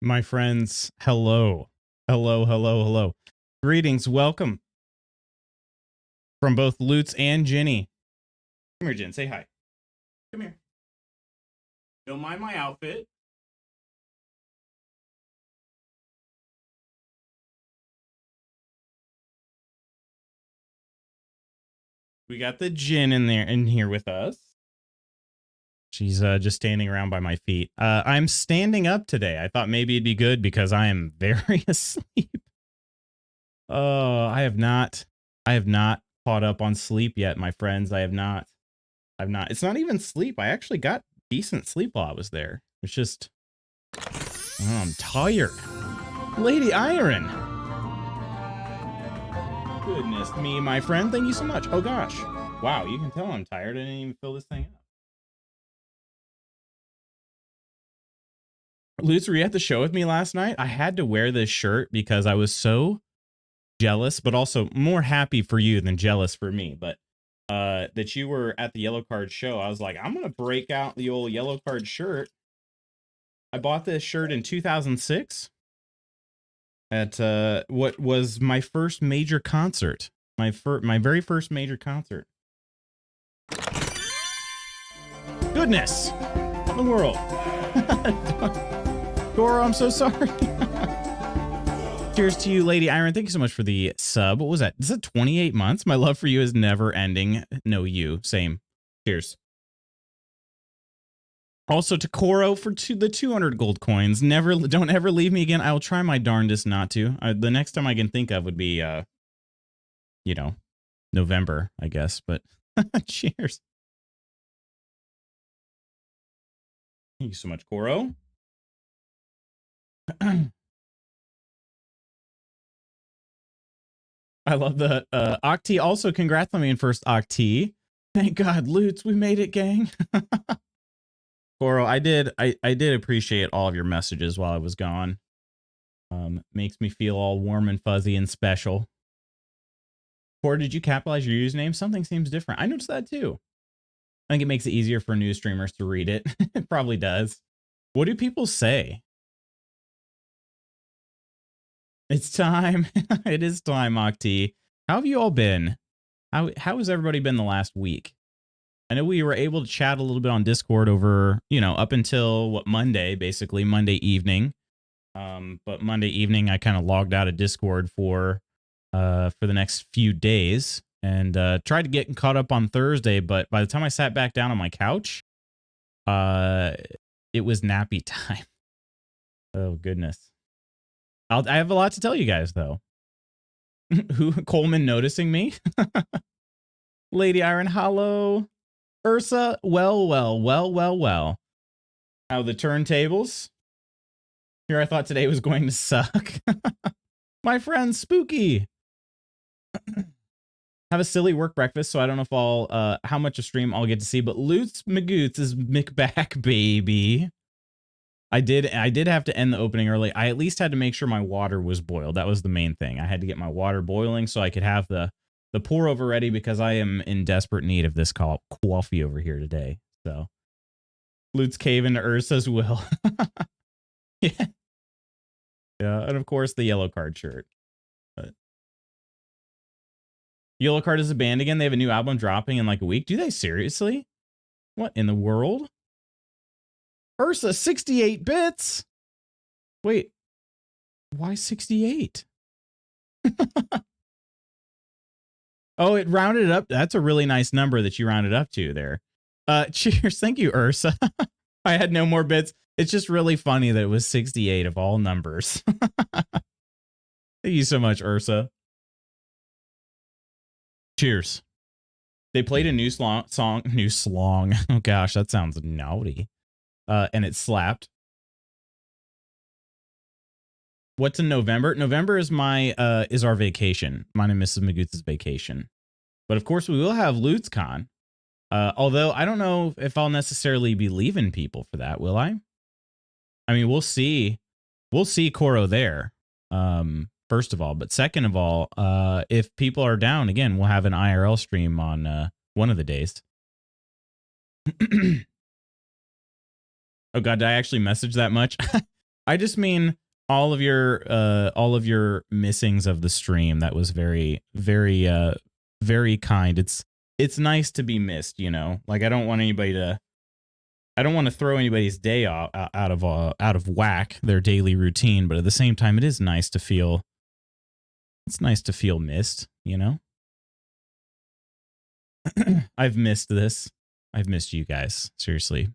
My friends, hello. Hello, hello, hello. Greetings, welcome from both Lutz and Jenny. Come here, Jen, say hi. Come here. Don't mind my outfit. We got the Jen in here with us. She's just standing around by my feet. I'm standing up today. I thought maybe it'd be good because I am very asleep. Oh, I have not caught up on sleep yet, my friends. I've not. It's not even sleep. I actually got decent sleep while I was there. It's just, oh, I'm tired. Lady Iron. Goodness me, my friend. Thank you so much. Oh gosh. Wow, you can tell I'm tired. I didn't even fill this thing up. Lutz, were you at the show with me last night? I had to wear this shirt because I was so jealous, but also more happy for you than jealous for me. But that you were at the Yellow Card show, I was like, I'm gonna break out the old Yellow Card shirt. I bought this shirt in 2006 at what was my first major concert, my very first major concert. Goodness, the world. Goro, I'm so sorry. Cheers to you, Lady Iron. Thank you so much for the sub. What was that? Is it 28 months? My love for you is never ending. No, you. Same. Cheers. Also to Koro for the 200 gold coins. Don't ever leave me again. I'll try my darndest not to. The next time I can think of would be, you know, November, I guess. But cheers. Thank you so much, Koro. I love the Octi. Also, congrats on me in first Octi. Thank God, Lutz, we made it, gang. Koro, I did appreciate all of your messages while I was gone. Makes me feel all warm and fuzzy and special. Koro, did you capitalize your username? Something seems different. I noticed that too. I think it makes it easier for new streamers to read it. It probably does. What do people say? It's time. It is time, Octi. How have you all been? How has everybody been the last week? I know we were able to chat a little bit on Discord over, up until Monday, basically Monday evening. But Monday evening, I kind of logged out of Discord for the next few days and tried to get caught up on Thursday. But by the time I sat back down on my couch, it was nappy time. Oh, goodness. I have a lot to tell you guys, though. Who Coleman noticing me? Lady Iron Hollow. Ursa, well. How the turntables? Here I thought today was going to suck. My friend Spooky. Have a silly work breakfast, so I don't know if I'll how much of stream I'll get to see, but Lutz Magoots is McBack, baby. I did have to end the opening early. I at least had to make sure my water was boiled. That was the main thing. I had to get my water boiling so I could have the pour over ready because I am in desperate need of this coffee over here today. So Lutz cave into Ursa's will. Yeah. Yeah, and of course the Yellow Card shirt. But Yellow Card is a band again. They have a new album dropping in like a week. Do they seriously? What in the world? Ursa 68 bits. Wait. Why 68? Oh, it rounded up. That's a really nice number that you rounded up to there. Cheers. Thank you, Ursa. I had no more bits. It's just really funny that it was 68 of all numbers. Thank you so much, Ursa. Cheers. They played a new song. Oh gosh, that sounds naughty. And it slapped. What's in November? November is is our vacation. Mine and Mrs. Magoots' vacation. But of course, we will have LutzCon. Although I don't know if I'll necessarily be leaving people for that, will I? I mean, we'll see. We'll see Koro there. First of all, but second of all, if people are down, again, we'll have an IRL stream on one of the days. Oh God, did I actually message that much? I just mean all of your missings of the stream. That was very, very, very kind. It's nice to be missed, you know. Like I don't want to throw anybody's day out of whack, their daily routine, but at the same time, it is nice to feel. It's nice to feel missed, you know. I've missed this. I've missed you guys. Seriously.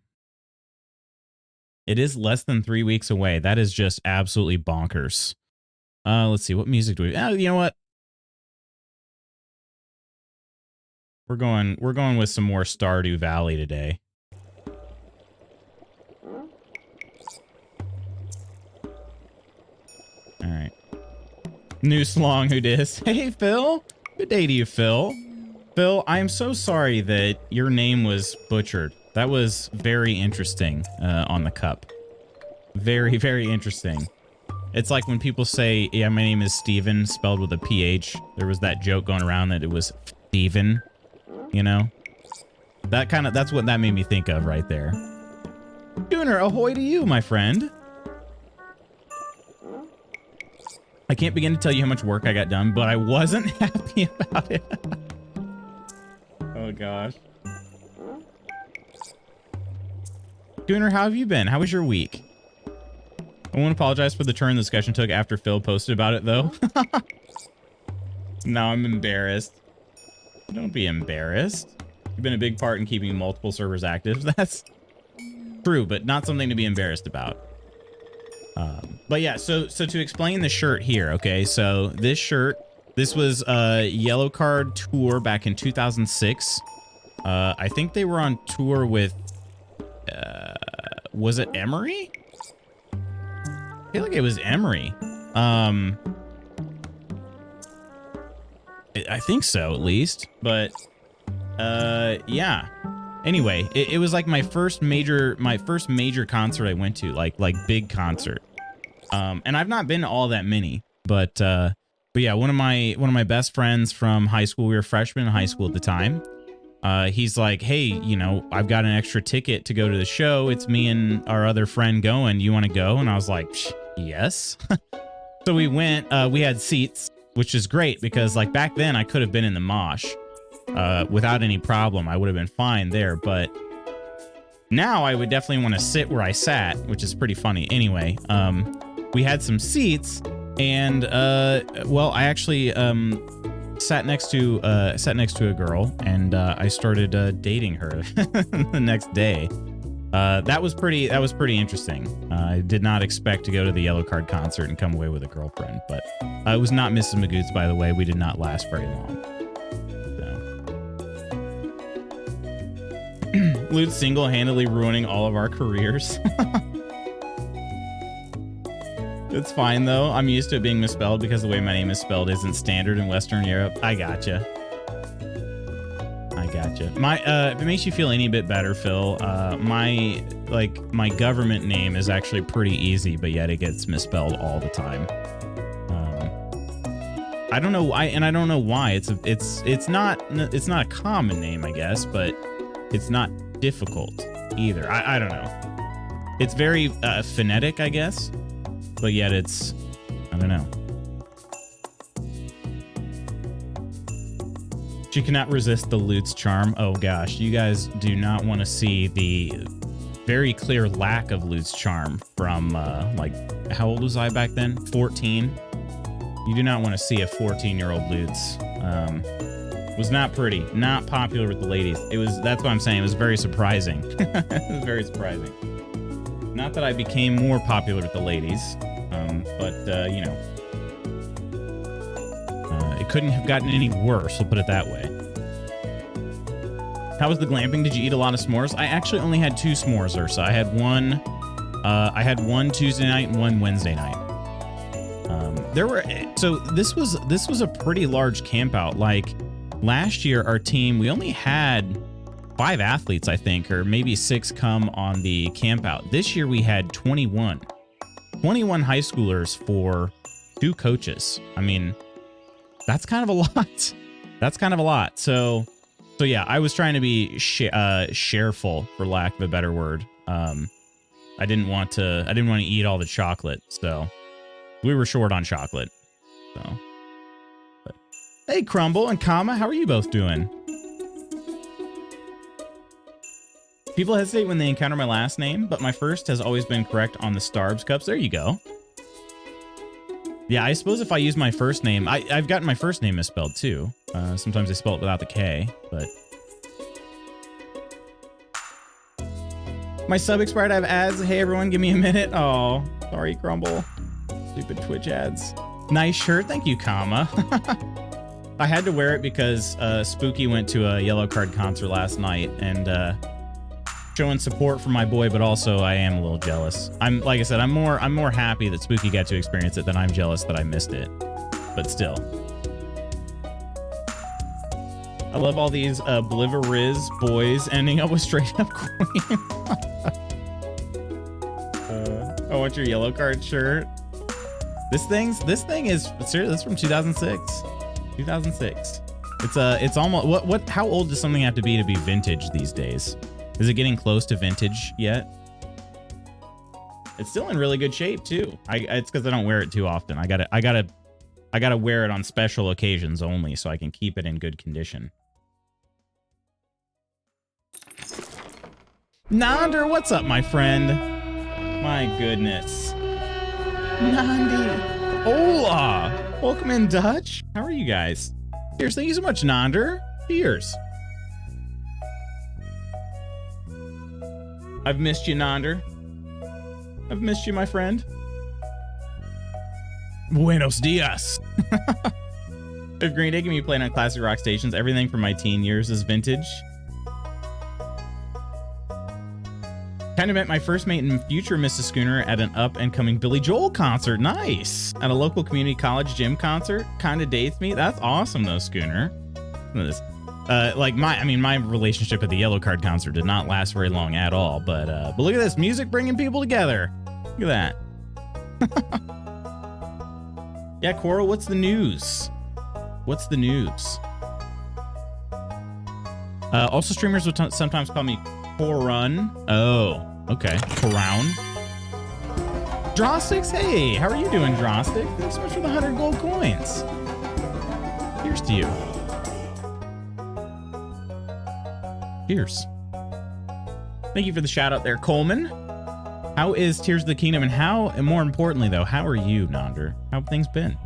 It is less than 3 weeks away. That is just absolutely bonkers. Let's see. What music do we... Oh, you know what? We're going with some more Stardew Valley today. All right. New Slong, who dis? Hey, Phil. Good day to you, Phil. Phil, I am so sorry that your name was butchered. That was very interesting on the cup. Very, very interesting. It's like when people say, yeah, my name is Steven, spelled with a PH. There was that joke going around that it was Steven, you know? That's what that made me think of right there. Gunnar, ahoy to you, my friend. I can't begin to tell you how much work I got done, but I wasn't happy about it. Oh, gosh. Gunnar, how have you been? How was your week? I want to apologize for the turn the discussion took after Phil posted about it, though. Now I'm embarrassed. Don't be embarrassed. You've been a big part in keeping multiple servers active. That's true, but not something to be embarrassed about. But yeah, so to explain the shirt here, okay? So this shirt, this was a Yellow Card tour back in 2006. I think they were on tour with... was it Emery? I feel like it was Emery. I think so, at least. But yeah. Anyway, it was like my first major concert I went to, like big concert. And I've not been to all that many, but yeah, one of my best friends from high school, we were freshmen in high school at the time. He's like, hey, you know, I've got an extra ticket to go to the show. It's me and our other friend going. You want to go? And I was like, yes. So we went, we had seats, which is great because like back then I could have been in the mosh without any problem. I would have been fine there. But now I would definitely want to sit where I sat, which is pretty funny. Anyway, we had some seats and well, I actually sat next to a girl, and I started dating her the next day. That was pretty interesting. I did not expect to go to the Yellow Card concert and come away with a girlfriend, but it was not Mrs. Magoots, by the way. We did not last very long. So. Loot single-handedly ruining all of our careers. It's fine, though. I'm used to it being misspelled because the way my name is spelled isn't standard in Western Europe. I gotcha. If it makes you feel any bit better, Phil, my government name is actually pretty easy, but yet it gets misspelled all the time. I don't know why, and I don't know why. It's not a common name, I guess, but it's not difficult either. I don't know. It's very phonetic, I guess. But yet it's, I don't know. She cannot resist the loot's charm. Oh gosh, you guys do not want to see the very clear lack of loot's charm from like, how old was I back then? 14. You do not want to see a 14-year-old Lutz. Was not pretty, not popular with the ladies. That's what I'm saying. It was very surprising. It was very surprising. Not that I became more popular with the ladies, but, you know, it couldn't have gotten any worse, we'll put it that way. How was the glamping? Did you eat a lot of s'mores? I actually only had 2 s'mores, Ursa. I had one Tuesday night and one Wednesday night. This was a pretty large camp out. Like, last year, our team, we only had 5 athletes, I think, or maybe 6 come on the camp out. This year we had 21 high schoolers for 2 coaches. I mean, that's kind of a lot. That's kind of a lot. So yeah, I was trying to be shareful, for lack of a better word. I didn't want to eat all the chocolate, so we were short on chocolate. So, but, hey, Crumble and Kama, how are you both doing? People hesitate when they encounter my last name, but my first has always been correct on the Starbs cups. There you go. Yeah, I suppose if I use my first name, I've gotten my first name misspelled too. Sometimes I spell it without the K, but... My sub expired, I have ads. Hey everyone, give me a minute. Oh, sorry, Crumble. Stupid Twitch ads. Nice shirt, thank you, Kama. I had to wear it because Spooky went to a Yellow Card concert last night, and showing support for my boy, but also I am a little jealous. Like I said, I'm more happy that Spooky got to experience it than I'm jealous that I missed it. But still. I love all these Bliveriz boys ending up with straight up Queen. I want your Yellow Card shirt. This thing is seriously, this is from 2006. 2006. It's almost how old does something have to be vintage these days? Is it getting close to vintage yet? It's still in really good shape too. It's because I don't wear it too often. I gotta wear it on special occasions only so I can keep it in good condition. Nander, what's up, my friend? My goodness. Nandi. Hola. Welcome in, Dutch. How are you guys? Cheers. Thank you so much, Nander. Cheers. I've missed you, Nander. I've missed you, my friend. Buenos dias. If Green Day can be played on classic rock stations, everything from my teen years is vintage. Kind of met my first mate in future Mrs. Schooner at an up-and-coming Billy Joel concert. Nice. At a local community college gym concert. Kind of dates me. That's awesome, though, Schooner. Look at this. My relationship at the Yellow Card concert did not last very long at all. But look at this. Music bringing people together. Look at that. Yeah, Coral, what's the news? What's the news? Also, streamers would sometimes call me Corun. Oh, okay. Crown. Drawsticks, hey, how are you doing, Drawstick? Thanks so much for the 100 gold coins. Here's to you. Cheers. Thank you for the shout out there, Coleman. How is Tears of the Kingdom, and more importantly though, how are you, Nander? How have things been?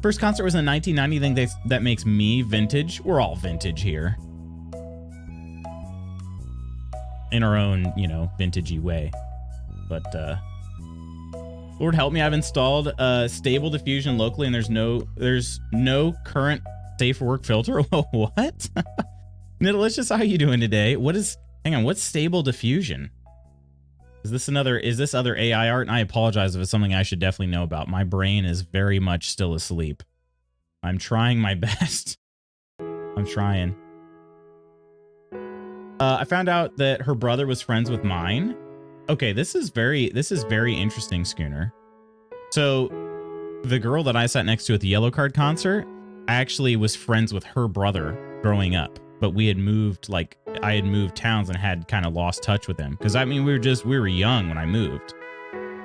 First concert was in 1990. I think that makes me vintage. We're all vintage here. In our own, vintagey way. But Lord help me, I've installed Stable Diffusion locally and there's no current safe for work filter. What? Nidalicious, how are you doing today? Hang on, what's Stable Diffusion? Is this other AI art? And I apologize if it's something I should definitely know about. My brain is very much still asleep. I'm trying my best. I'm trying. I found out that her brother was friends with mine. Okay, this is very interesting, Schooner. So the girl that I sat next to at the Yellow Card concert actually was friends with her brother growing up. But we had moved, I had moved towns and had kind of lost touch with them. Because we were young when I moved.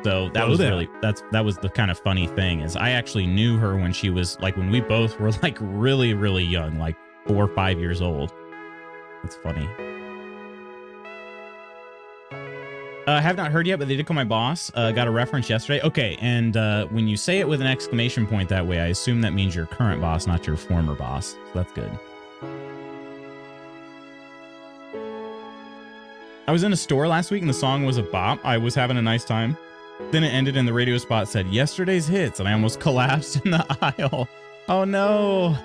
So that was that was the kind of funny thing, is I actually knew her when she was when we both were really, really young, 4 or 5 years old. That's funny. I have not heard yet, but they did call my boss. Got a reference yesterday. Okay, and when you say it with an exclamation point that way, I assume that means your current boss, not your former boss. So that's good. I was in a store last week and the song was a bop. I was having a nice time. Then it ended and the radio spot said, "Yesterday's hits," and I almost collapsed in the aisle. Oh no.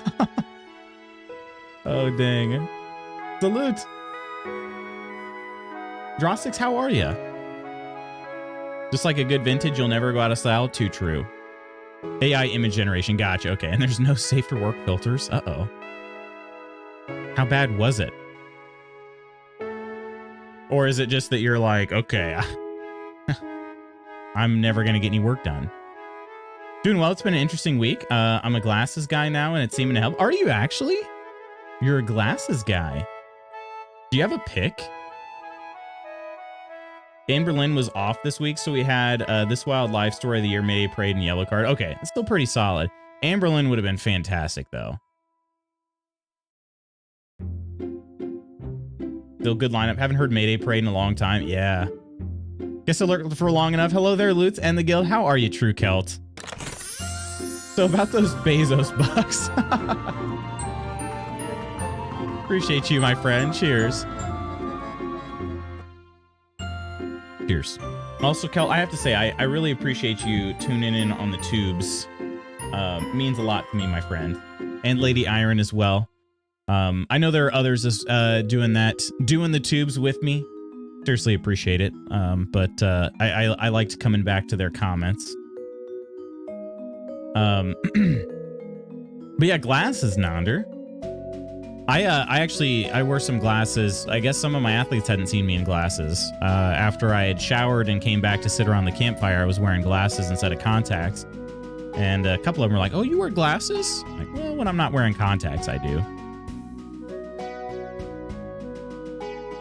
Oh dang. Salute. Drawsticks, how are you? Just like a good vintage, you'll never go out of style. Too true. AI image generation. Gotcha. Okay. And there's no safe for work filters. Uh-oh. How bad was it? Or is it just that you're okay, I'm never going to get any work done? Doing well. It's been an interesting week. I'm a glasses guy now, and it's seeming to help. Are you actually? You're a glasses guy. Do you have a pick? Berlin was off this week, so we had This Wild Life, Story of the Year, Mayday Parade, and Yellow Card. Okay, it's still pretty solid. Berlin would have been fantastic, though. Still good lineup. Haven't heard Mayday Parade in a long time. Yeah. Guess I lurked for long enough. Hello there, Lutz and the guild. How are you, True Celt? So about those Bezos bucks. Appreciate you, my friend. Cheers. Cheers. Also, Kel, I have to say, I really appreciate you tuning in on the tubes. Means a lot to me, my friend. And Lady Iron as well. I know there are others doing the tubes with me. Seriously appreciate it. But I liked coming back to their comments. But yeah, glasses, Nonder. I wore some glasses. I guess some of my athletes hadn't seen me in glasses. After I had showered and came back to sit around the campfire, I was wearing glasses instead of contacts. And a couple of them were like, "Oh, you wear glasses?" I'm like, well, when I'm not wearing contacts, I do.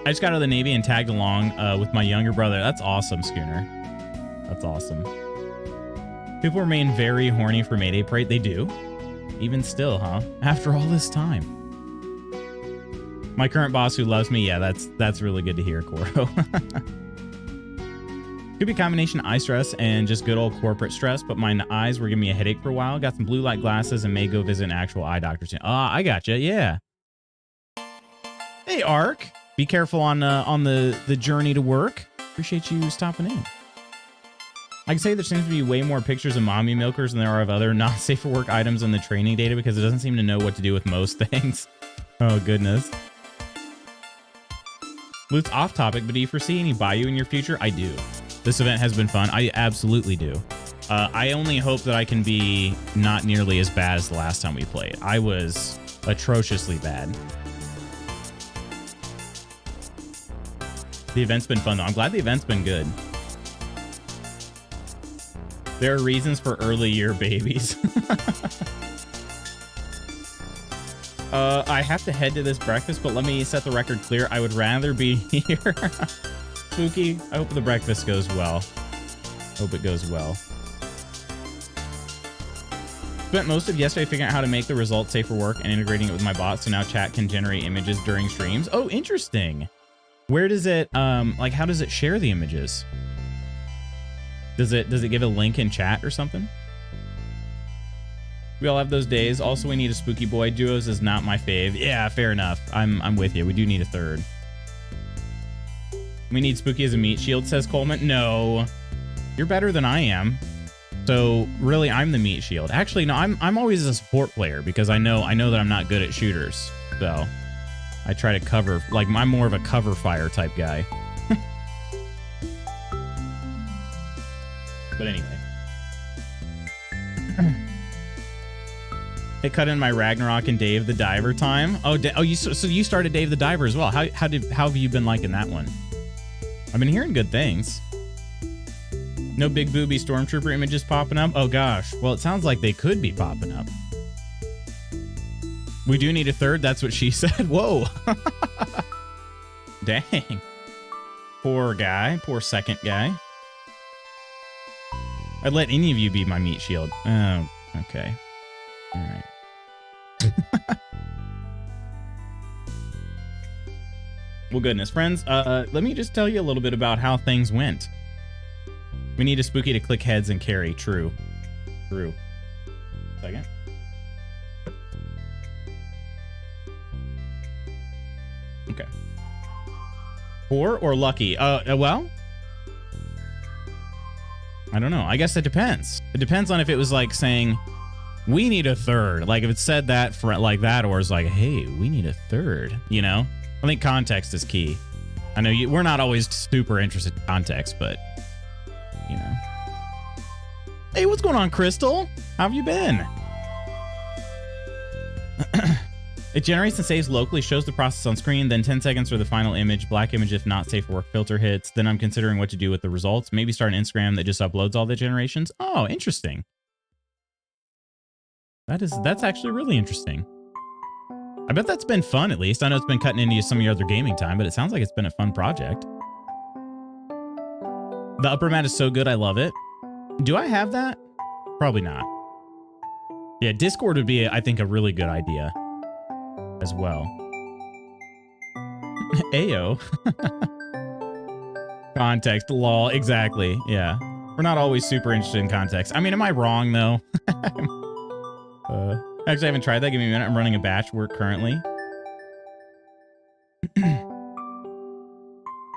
I just got out of the Navy and tagged along with my younger brother. That's awesome, Schooner. That's awesome. People remain very horny for Mayday Parade. They do. Even still, huh? After all this time. My current boss who loves me. Yeah, that's really good to hear, Koro. Could be a combination of eye stress and just good old corporate stress, but my eyes were giving me a headache for a while. Got some blue light glasses and may go visit an actual eye doctor soon. Ah, I gotcha. Yeah. Hey, Ark. Be careful on the journey to work. Appreciate you stopping in. I can say there seems to be way more pictures of mommy milkers than there are of other not safe for work items in the training data because it doesn't seem to know what to do with most things. Oh, goodness. Luke's off topic, but do you foresee any Bayou in your future? I do. This event has been fun. I absolutely do. I only hope that I can be not nearly as bad as the last time we played. I was atrociously bad. The event's been fun, though. I'm glad the event's been good. There are reasons for early year babies. I have to head to this breakfast, but let me set the record clear. I would rather be here. Spooky, I hope the breakfast goes well. Hope it goes well. Spent most of yesterday figuring out how to make the results safe for work and integrating it with my bot, so now chat can generate images during streams. Oh, interesting. Where does it, like, how does it share the images? Does it give a link in chat or something? We all have those days. Also, we need a spooky boy. Duos is not my fave. Yeah, fair enough. I'm with you. We do need a third. We need Spooky as a meat shield, says Coleman. No, you're better than I am. So really, I'm the meat shield. Actually, no, I'm always a support player because I know that I'm not good at shooters. So I try to cover, like, I'm more of a cover fire type guy. But anyway. They cut in my Ragnarok and Dave the Diver time. Oh, so you started Dave the Diver as well. How have you been liking that one? I've been hearing good things. No big booby stormtrooper images popping up. Oh gosh. Well, it sounds like they could be popping up. We do need a third. That's what she said. Whoa. Dang. Poor guy. Poor second guy. I'd let any of you be my meat shield. Oh, okay. All right. Well, goodness, friends, let me just tell you a little bit about how things went. We need a Spooky to click heads and carry. True. True. Second. Okay. Poor or lucky? Well, I don't know. I guess it depends. It depends on if it was like saying, we need a third. Like if it said that for like that, or it's like, hey, we need a third, you know? I think context is key. I know we're not always super interested in context, but you know. Hey, what's going on, Crystal? How have you been? It generates and saves locally, shows the process on screen, then 10 seconds for the final image, black image if not safe for work filter hits. Then I'm considering what to do with the results. Maybe start an Instagram that just uploads all the generations. Oh, interesting. That's actually really interesting. I bet that's been fun, at least. I know it's been cutting into some of your other gaming time, but it sounds like it's been a fun project. The upper mat is so good. I love it. Do I have that? Probably not. Yeah, Discord would be, I think, a really good idea as well. Ayo. Context, lol. Exactly. Yeah. We're not always super interested in context. I mean, am I wrong, though? Actually, I haven't tried that. Give me a minute. I'm running a batch work currently.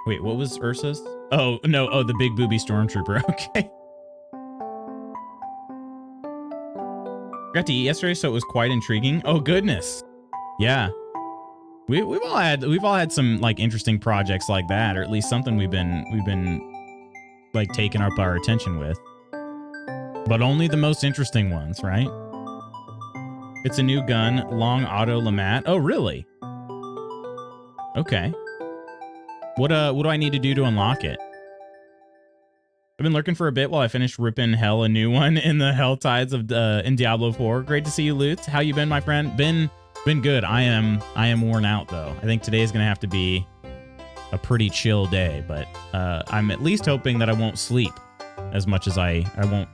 Wait, what was Ursa's? Oh, no. Oh, the big booby stormtrooper. Okay. Got to eat yesterday, so it was quite intriguing. Oh, goodness. Yeah. We've all had some like interesting projects like that, or at least something we've been like taking up our attention with. But only the most interesting ones, right? It's a new gun, long auto Lamat. Oh, really? Okay. What do I need to do to unlock it? I've been lurking for a bit while I finished ripping hell a new one in the Hell Tides of in Diablo 4. Great to see you, Lutz. How you been, my friend? Been good. I am worn out though. I think today is gonna have to be a pretty chill day, but I'm at least hoping that I won't sleep as much as I won't.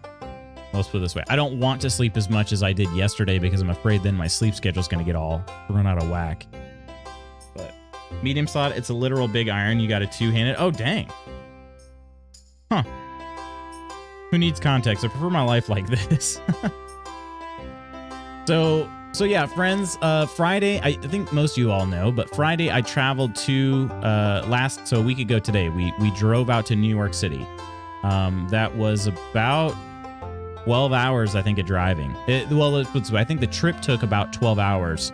Let's put it this way. I don't want to sleep as much as I did yesterday because I'm afraid then my sleep schedule is going to get all run out of whack. But medium slot, it's a literal big iron. You got a two-handed. Oh, dang. Huh. Who needs context? I prefer my life like this. So yeah, friends, Friday, I think most of you all know, but Friday I traveled to, so a week ago today, we drove out to New York City. That was about 12 hours, I think, of driving. I think the trip took about 12 hours.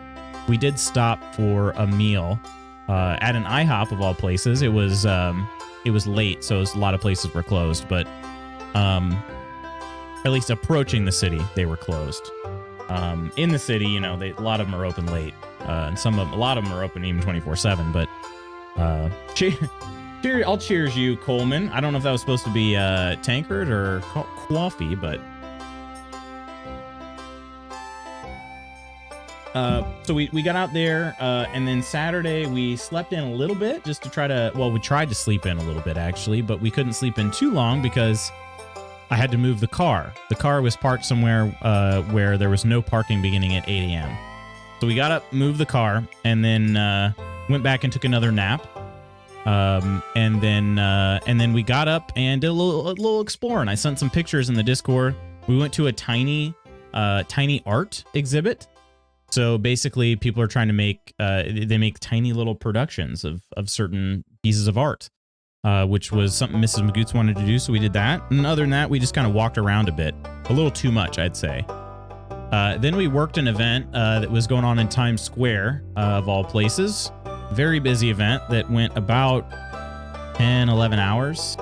We did stop for a meal at an IHOP of all places. It was late, so a lot of places were closed, but at least approaching the city, they were closed. In the city, you know, a lot of them are open late, and a lot of them are open even 24/7. But I'll cheers you, Coleman. I don't know if that was supposed to be tankard or coffee, but so we got out there, and then Saturday we slept in a little bit just to try to. Well, we tried to sleep in a little bit actually, but we couldn't sleep in too long because I had to move the car. The car was parked somewhere where there was no parking beginning at 8 a.m. So we got up, moved the car, and then went back and took another nap. And then we got up and did a little exploring. I sent some pictures in the Discord. We went to a tiny art exhibit. So basically, people are trying to make they make tiny little productions of certain pieces of art. Which was something Mrs. Magoots wanted to do, so we did that. And other than that, we just kind of walked around a bit. A little too much, I'd say. Then we worked an event that was going on in Times Square, of all places. Very busy event that went about 10, 11 hours.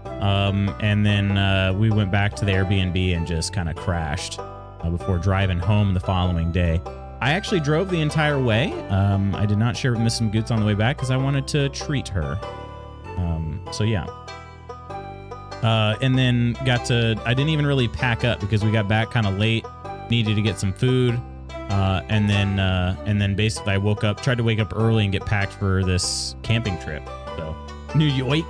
And then we went back to the Airbnb and just kind of crashed before driving home the following day. I actually drove the entire way. I did not share with Mrs. Magoots on the way back because I wanted to treat her. So yeah. And then I didn't even really pack up because we got back kind of late, needed to get some food. And then basically I tried to wake up early and get packed for this camping trip. So New York.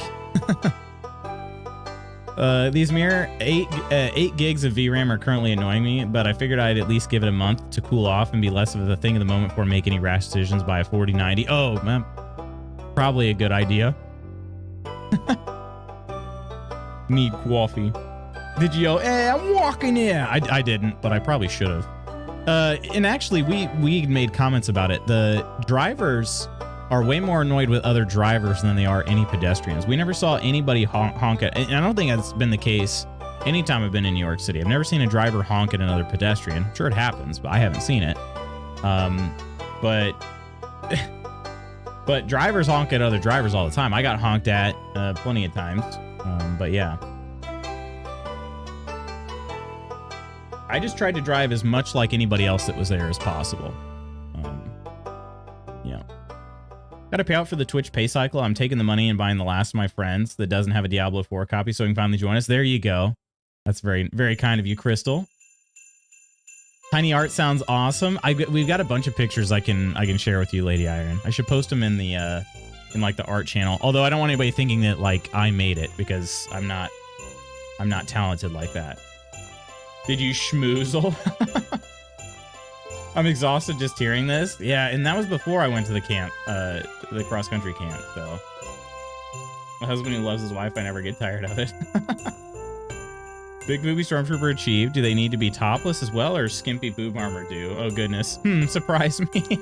These mere 8 gigs of VRAM are currently annoying me, but I figured I'd at least give it a month to cool off and be less of a thing of the moment before making any rash decisions by a 4090. Oh, man. Probably a good idea. Need coffee. Did you yell, "Hey, I'm walking here"? I didn't, but I probably should have. And actually, we made comments about it. The drivers are way more annoyed with other drivers than they are any pedestrians. We never saw anybody honk at, and I don't think that's been the case anytime I've been in New York City. I've never seen a driver honk at another pedestrian. I'm sure it happens, but I haven't seen it. But drivers honk at other drivers all the time. I got honked at plenty of times. But yeah. I just tried to drive as much like anybody else that was there as possible. Yeah. Gotta pay out for the Twitch pay cycle. I'm taking the money and buying the last of my friends that doesn't have a Diablo 4 copy so he can finally join us. There you go. That's very, very kind of you, Crystal. Tiny art sounds awesome. We've got a bunch of pictures I can share with you, Lady Iron. I should post them in the in like the art channel. Although I don't want anybody thinking that like I made it, because I'm not talented like that. Did you schmoozle? I'm exhausted just hearing this. Yeah, and that was before I went to the camp, the cross country camp. So my husband who loves his wife, I never get tired of it. Big booby stormtrooper achieved. Do they need to be topless as well, or skimpy boob armor do? Oh goodness. Surprise me.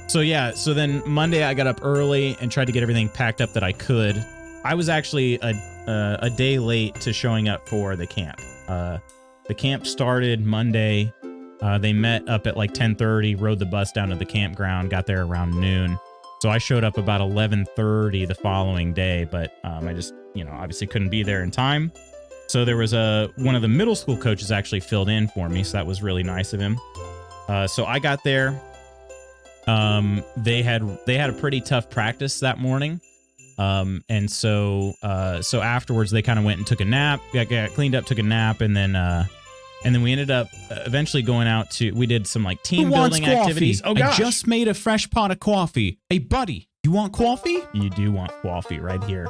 So yeah, so then Monday I got up early and tried to get everything packed up that I could. I was actually a day late to showing up for the camp. The camp started Monday. They met up at like 10:30, rode the bus down to the campground, got there around noon. So I showed up about 11:30 the following day, but I just, obviously couldn't be there in time. So there was one of the middle school coaches actually filled in for me, so that was really nice of him. So I got there. They had a pretty tough practice that morning. And so afterwards they kind of went and took a nap, got cleaned up, took a nap, and then we ended up eventually going out we did some like team building activities. Oh gosh. I just made a fresh pot of coffee. Hey buddy, you want coffee? You do want coffee right here.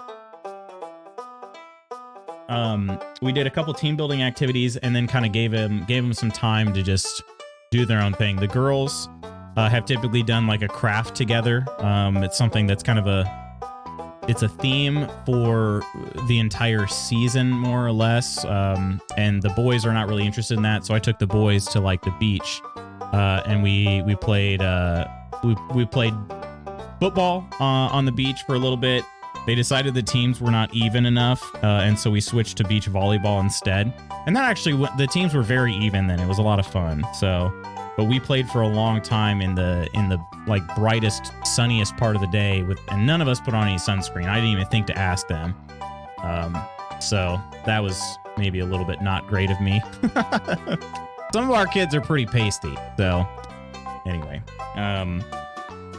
We did a couple team building activities and then kind of gave them some time to just do their own thing. The girls have typically done like a craft together. It's something that's kind of it's a theme for the entire season, more or less. And the boys are not really interested in that. So I took the boys to like the beach, and we played football on the beach for a little bit. They decided the teams were not even enough. And so we switched to beach volleyball instead. And that actually, the teams were very even then. It was a lot of fun. But we played for a long time in the like brightest, sunniest part of the day and none of us put on any sunscreen. I didn't even think to ask them. So that was maybe a little bit not great of me. Some of our kids are pretty pasty. So anyway,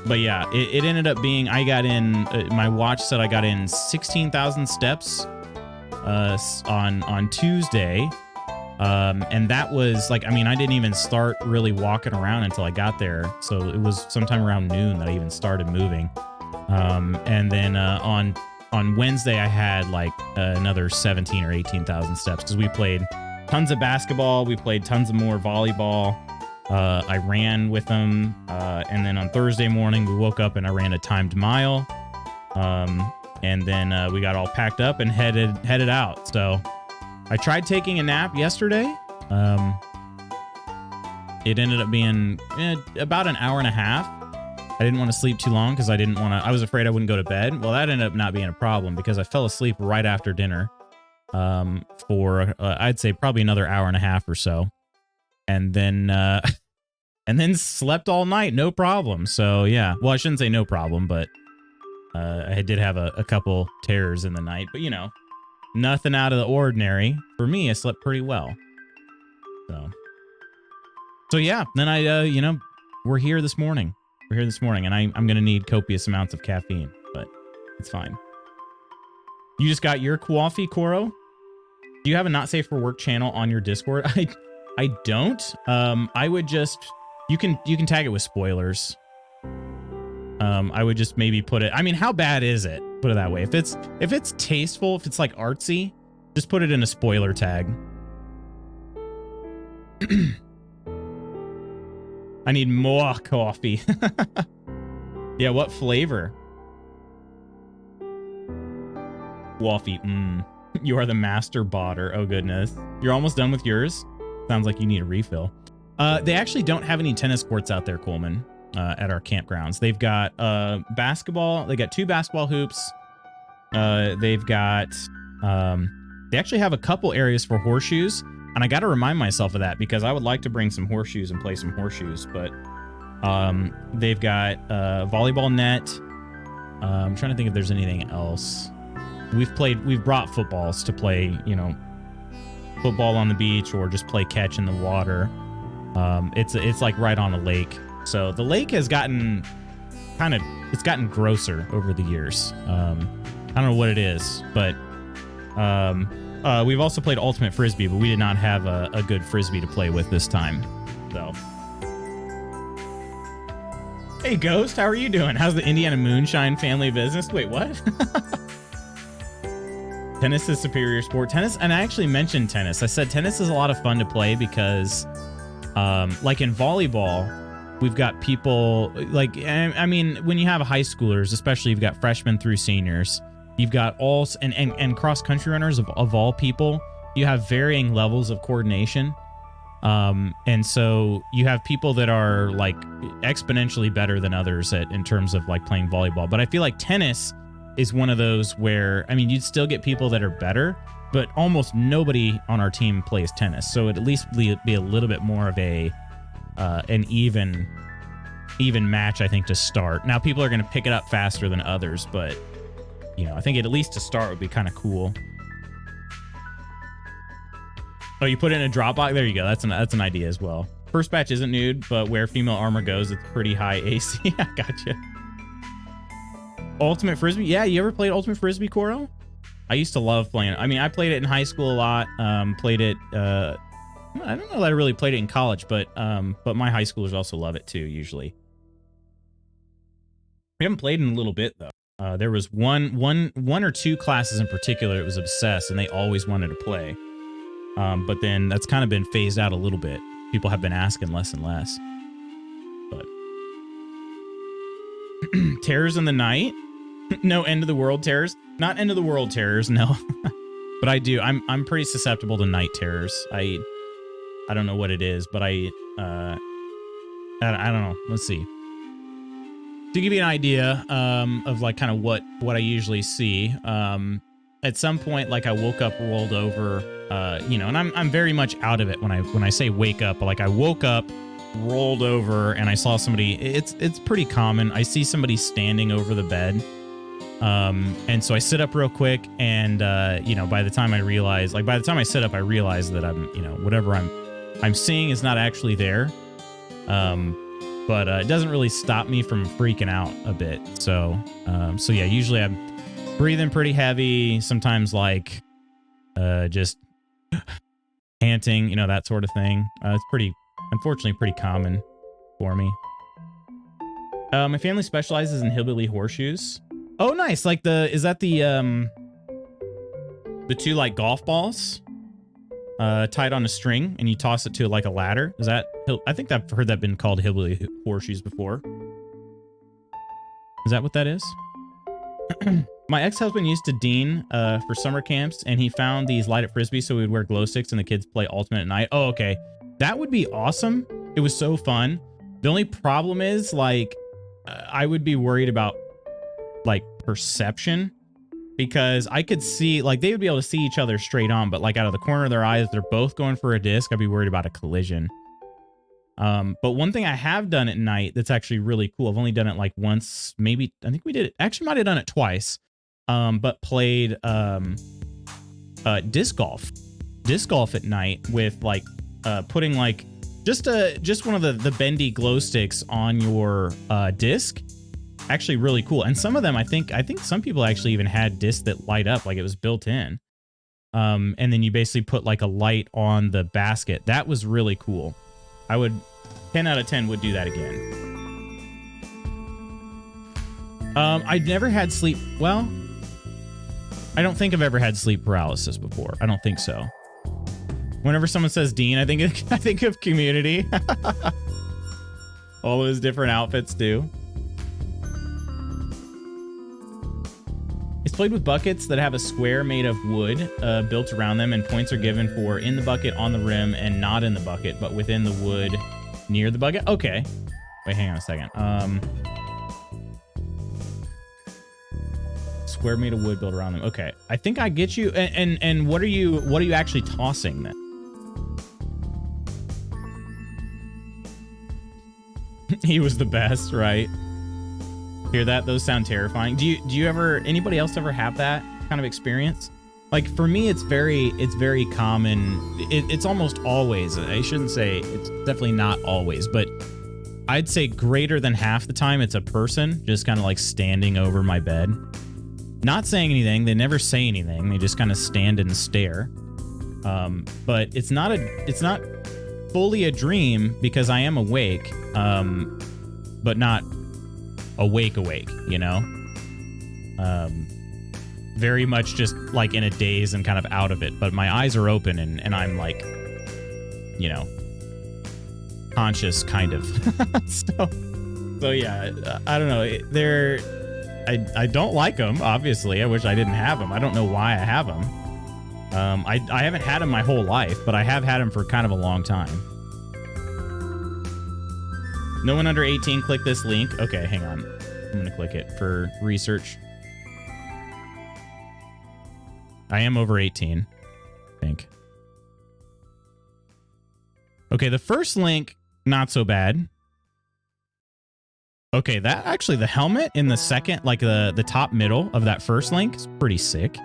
but yeah, it ended up being, I got in, my watch said I got in 16,000 steps on Tuesday. And that was like, I didn't even start really walking around until I got there. So it was sometime around noon that I even started moving. And then on Wednesday, I had like another 17 or 18,000 steps because we played tons of basketball. We played tons of more volleyball. I ran with them. And then on Thursday morning, we woke up and I ran a timed mile. And then we got all packed up and headed out. So I tried taking a nap yesterday. It ended up being about an hour and a half. I didn't want to sleep too long because I was afraid I wouldn't go to bed. Well, that ended up not being a problem because I fell asleep right after dinner for I'd say probably another hour and a half or so. And then slept all night, no problem. So yeah, well, I shouldn't say no problem, but I did have a couple terrors in the night, but nothing out of the ordinary. For me, I slept pretty well. So yeah, then we're here this morning. And I'm going to need copious amounts of caffeine, but it's fine. You just got your coffee, Koro? Do you have a not safe for work channel on your Discord? I don't. I would just, you can tag it with spoilers. I would just maybe put it, how bad is it? Put it that way. If it's tasteful, if it's like artsy, just put it in a spoiler tag. I need more coffee. Yeah, what flavor? Coffee. You are the master botter. Oh goodness. You're almost done with yours? Sounds like you need a refill. They actually don't have any tennis courts out there, Coleman. At our campgrounds. They've got basketball. They got 2 basketball hoops. They've got they actually have a couple areas for horseshoes, and I got to remind myself of that because I would like to bring some horseshoes and play some horseshoes. But they've got volleyball net. I'm trying to think if there's anything else. We've brought footballs to play, football on the beach or just play catch in the water. It's like right on a lake. So the lake has gotten it's gotten grosser over the years. I don't know what it is, but we've also played Ultimate Frisbee, but we did not have a good Frisbee to play with this time. So Hey, Ghost, how are you doing? How's the Indiana Moonshine family business? Wait, what? Tennis is superior sport. Tennis, and I actually mentioned tennis. I said tennis is a lot of fun to play because, like in volleyball, we've got people like, I mean, when you have high schoolers, especially you've got freshmen through seniors, you've got all, and cross country runners of all people, you have varying levels of coordination. And so you have people that are like exponentially better than others in terms of like playing volleyball. But I feel like tennis is one of those where, I mean, you'd still get people that are better, but almost nobody on our team plays tennis. So it'd at least be a little bit more of an even match, I think, to start. Now people are going to pick it up faster than others, but you know, I think at least to start would be kind of cool. Oh, you put it in a drop box? There you go. That's an idea as well. First batch isn't nude, but where female armor goes, it's pretty high AC. I gotcha. Ultimate Frisbee? Yeah, you ever played Ultimate Frisbee, Koro? I used to love playing it. I mean, I played it in high school a lot. Played it, I don't know that I really played it in college, but my high schoolers also love it too, usually. We haven't played in a little bit, though. There was one or two classes in particular that was obsessed, and they always wanted to play. But then that's kind of been phased out a little bit. People have been asking less and less. But Terrors in the Night? No End of the World terrors? Not End of the World terrors, no. But I do. I'm pretty susceptible to night terrors. I don't know what it is, but I don't know. Let's see. To give you an idea of like kind of what I usually see, at some point, like I woke up, rolled over, you know, and I'm very much out of it when I say wake up. Like I woke up, rolled over, and I saw somebody. It's pretty common. I see somebody standing over the bed, and so I sit up real quick, and you know, by the time I sit up, I realize that I'm, you know, whatever I'm seeing is not actually there. But it doesn't really stop me from freaking out a bit. So yeah, usually I'm breathing pretty heavy, sometimes like just panting, you know, that sort of thing. It's unfortunately pretty common for me. My family specializes in hillbilly horseshoes. Oh, nice. Like is that the two like golf balls tied on a string and you toss it to like a ladder? Is that, I think I've heard that been called hillbilly horseshoes before. Is that what that is? My ex-husband used to dean for summer camps, and he found these light up frisbees, so we would wear glow sticks and the kids play ultimate at night. Oh, okay. That would be awesome. It was so fun. The only problem is, like, I would be worried about, like, perception, because I could see, like, they would be able to see each other straight on, but, like, out of the corner of their eyes, they're both going for a disc. I'd be worried about a collision. But one thing I have done at night that's actually really cool, I've only done it like once, maybe, I think we did it, actually might have done it twice, but played disc golf at night with like putting like just one of the bendy glow sticks on your disc. Actually really cool. And some of them, I think some people actually even had discs that light up, like it was built in. And then you basically put like a light on the basket. That was really cool. I would 10 out of 10 would do that again. I'd never had sleep. Well, I don't think I've ever had sleep paralysis before. I don't think so. Whenever someone says Dean, I think of Community. All those different outfits too. It's played with buckets that have a square made of wood built around them, and points are given for in the bucket, on the rim, and not in the bucket, but within the wood near the bucket. Okay. Wait, hang on a second. Square made of wood built around them. Okay. I think I get you. And what are you actually tossing then? He was the best, right? Hear that? Those sound terrifying. Do you ever, anybody else ever have that kind of experience? Like for me, it's very common. It's almost always, I shouldn't say it's definitely not always, but I'd say greater than half the time it's a person just kind of like standing over my bed, not saying anything. They never say anything. They just kind of stand and stare. But it's not fully a dream because I am awake, but not awake, you know? Very much just like in a daze and kind of out of it, but my eyes are open and I'm like, you know, conscious kind of. so yeah, I don't know. I don't like them, obviously. I wish I didn't have them. I don't know why I have them. I haven't had them my whole life, but I have had them for kind of a long time. No one under 18, click this link. Okay, hang on. I'm going to click it for research. I am over 18, I think. Okay, the first link, not so bad. Okay, that actually, the helmet in the second, like the top middle of that first link is pretty sick.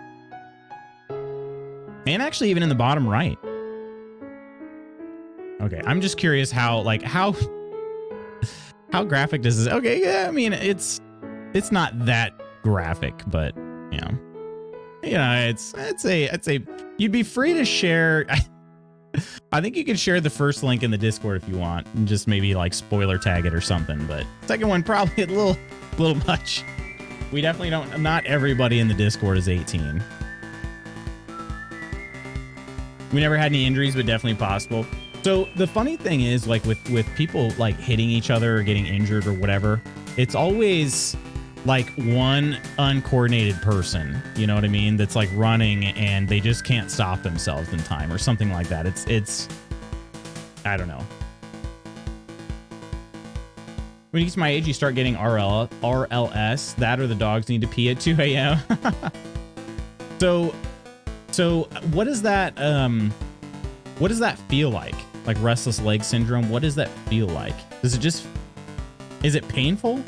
And actually even in the bottom right. Okay, I'm just curious how graphic does this? Okay, yeah, I mean, it's not that graphic, but yeah. You know, it's a you'd be free to share. I think you can share the first link in the Discord if you want, and just maybe like spoiler tag it or something. But second one probably a little much. We definitely don't. Not everybody in the Discord is 18. We never had any injuries, but definitely possible. So the funny thing is, like with people like hitting each other or getting injured or whatever, it's always like one uncoordinated person, you know what I mean, that's like running and they just can't stop themselves in time or something like that. It's I don't know. When you get to my age, you start getting RLS. That or the dogs need to pee at 2 a.m. So what does that feel like? Like restless leg syndrome? What does that feel like? Is it painful?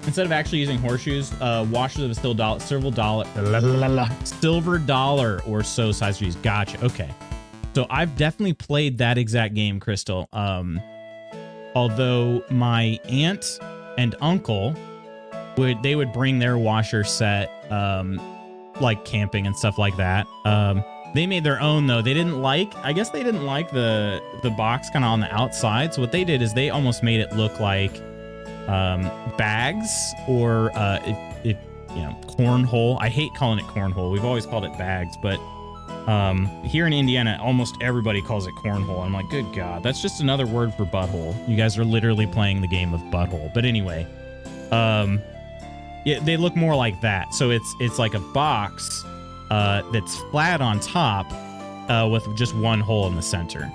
Instead of actually using horseshoes, washers of a silver dollar or so size shoes. Gotcha. Okay. So I've definitely played that exact game, Crystal. Although my aunt and uncle would bring their washer set, like camping and stuff like that. They made their own though. I guess they didn't like the box kind of on the outside. So what they did is they almost made it look like bags or you know, cornhole. I hate calling it cornhole. We've always called it bags, but here in Indiana, almost everybody calls it cornhole. I'm like, good God, that's just another word for butthole. You guys are literally playing the game of butthole. But anyway, yeah, they look more like that. So it's like a box that's flat on top with just one hole in the center.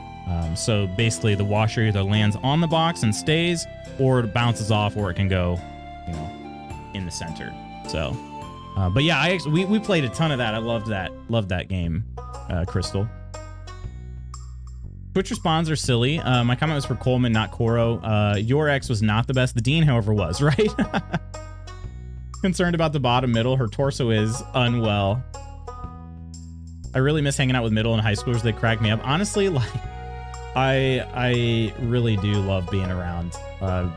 So basically the washer either lands on the box and stays, or it bounces off, or it can go, you know, in the center. So, but yeah, we played a ton of that. I loved that game, Crystal. Twitch responds are silly. My comment was for Coleman, not Koro. Your ex was not the best. The Dean, however, was, right? Concerned about the bottom middle. Her torso is unwell. I really miss hanging out with middle and high schoolers. They crack me up. Honestly, like, I really do love being around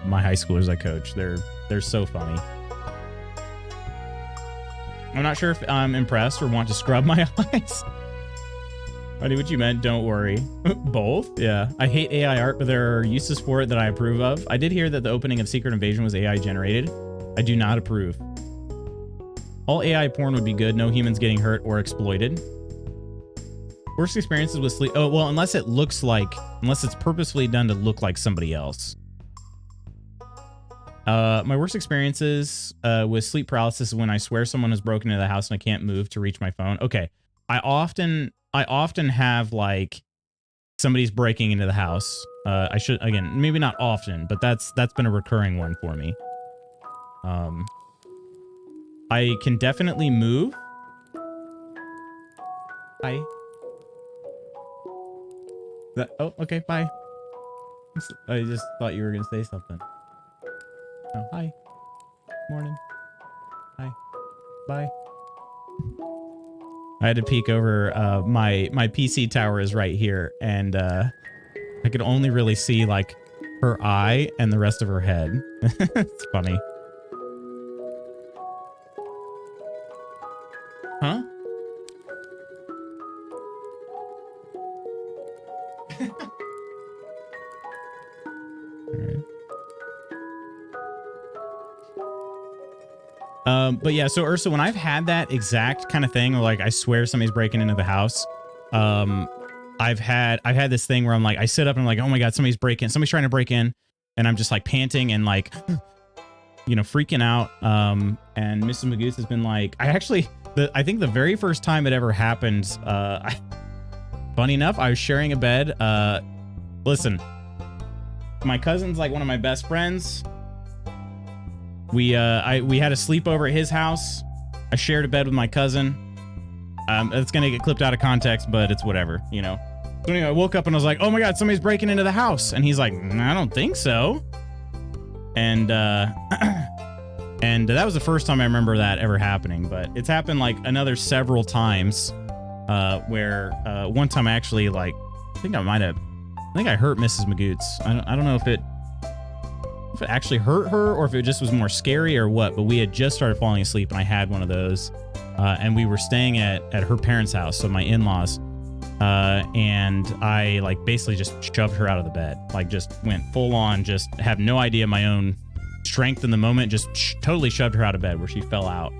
my high schoolers I coach. They're so funny. I'm not sure if I'm impressed or want to scrub my eyes. I knew what you meant. Don't worry. Both? Yeah. I hate AI art, but there are uses for it that I approve of. I did hear that the opening of Secret Invasion was AI generated. I do not approve. All AI porn would be good. No humans getting hurt or exploited. Worst experiences with sleep. Oh, well, unless it's purposefully done to look like somebody else. My worst experiences with sleep paralysis is when I swear someone has broken into the house and I can't move to reach my phone. Okay. I often have like somebody's breaking into the house. I should, again, maybe not often, but that's been a recurring one for me. I can definitely move. Hi. Oh, okay, bye. I just thought you were gonna say something. Oh, hi. Morning. Hi. Bye. I had to peek over. My PC tower is right here, and I could only really see like her eye and the rest of her head. It's funny. Huh? But yeah, so Ursa, when I've had that exact kind of thing, or like I swear somebody's breaking into the house, I've had this thing where I'm like, I sit up and I'm like, oh my God, somebody's trying to break in, and I'm just like panting and like, you know, freaking out. And Mrs. Magoots has been like, I think the very first time it ever happened, funny enough, I was sharing a bed. Listen, my cousin's like one of my best friends. We had a sleepover at his house. I shared a bed with my cousin. It's gonna get clipped out of context, but it's whatever, you know. So anyway, I woke up and I was like, oh my God, somebody's breaking into the house. And he's like, I don't think so. And and that was the first time I remember that ever happening, but it's happened like another several times, where one time I actually I think I hurt Mrs. Magoots. I don't know if it actually hurt her or if it just was more scary or what, but we had just started falling asleep and I had one of those, and we were staying at her parents' house, so my in-laws, and I like basically just shoved her out of the bed, like just went full on, just have no idea my own strength in the moment, just totally shoved her out of bed where she fell out.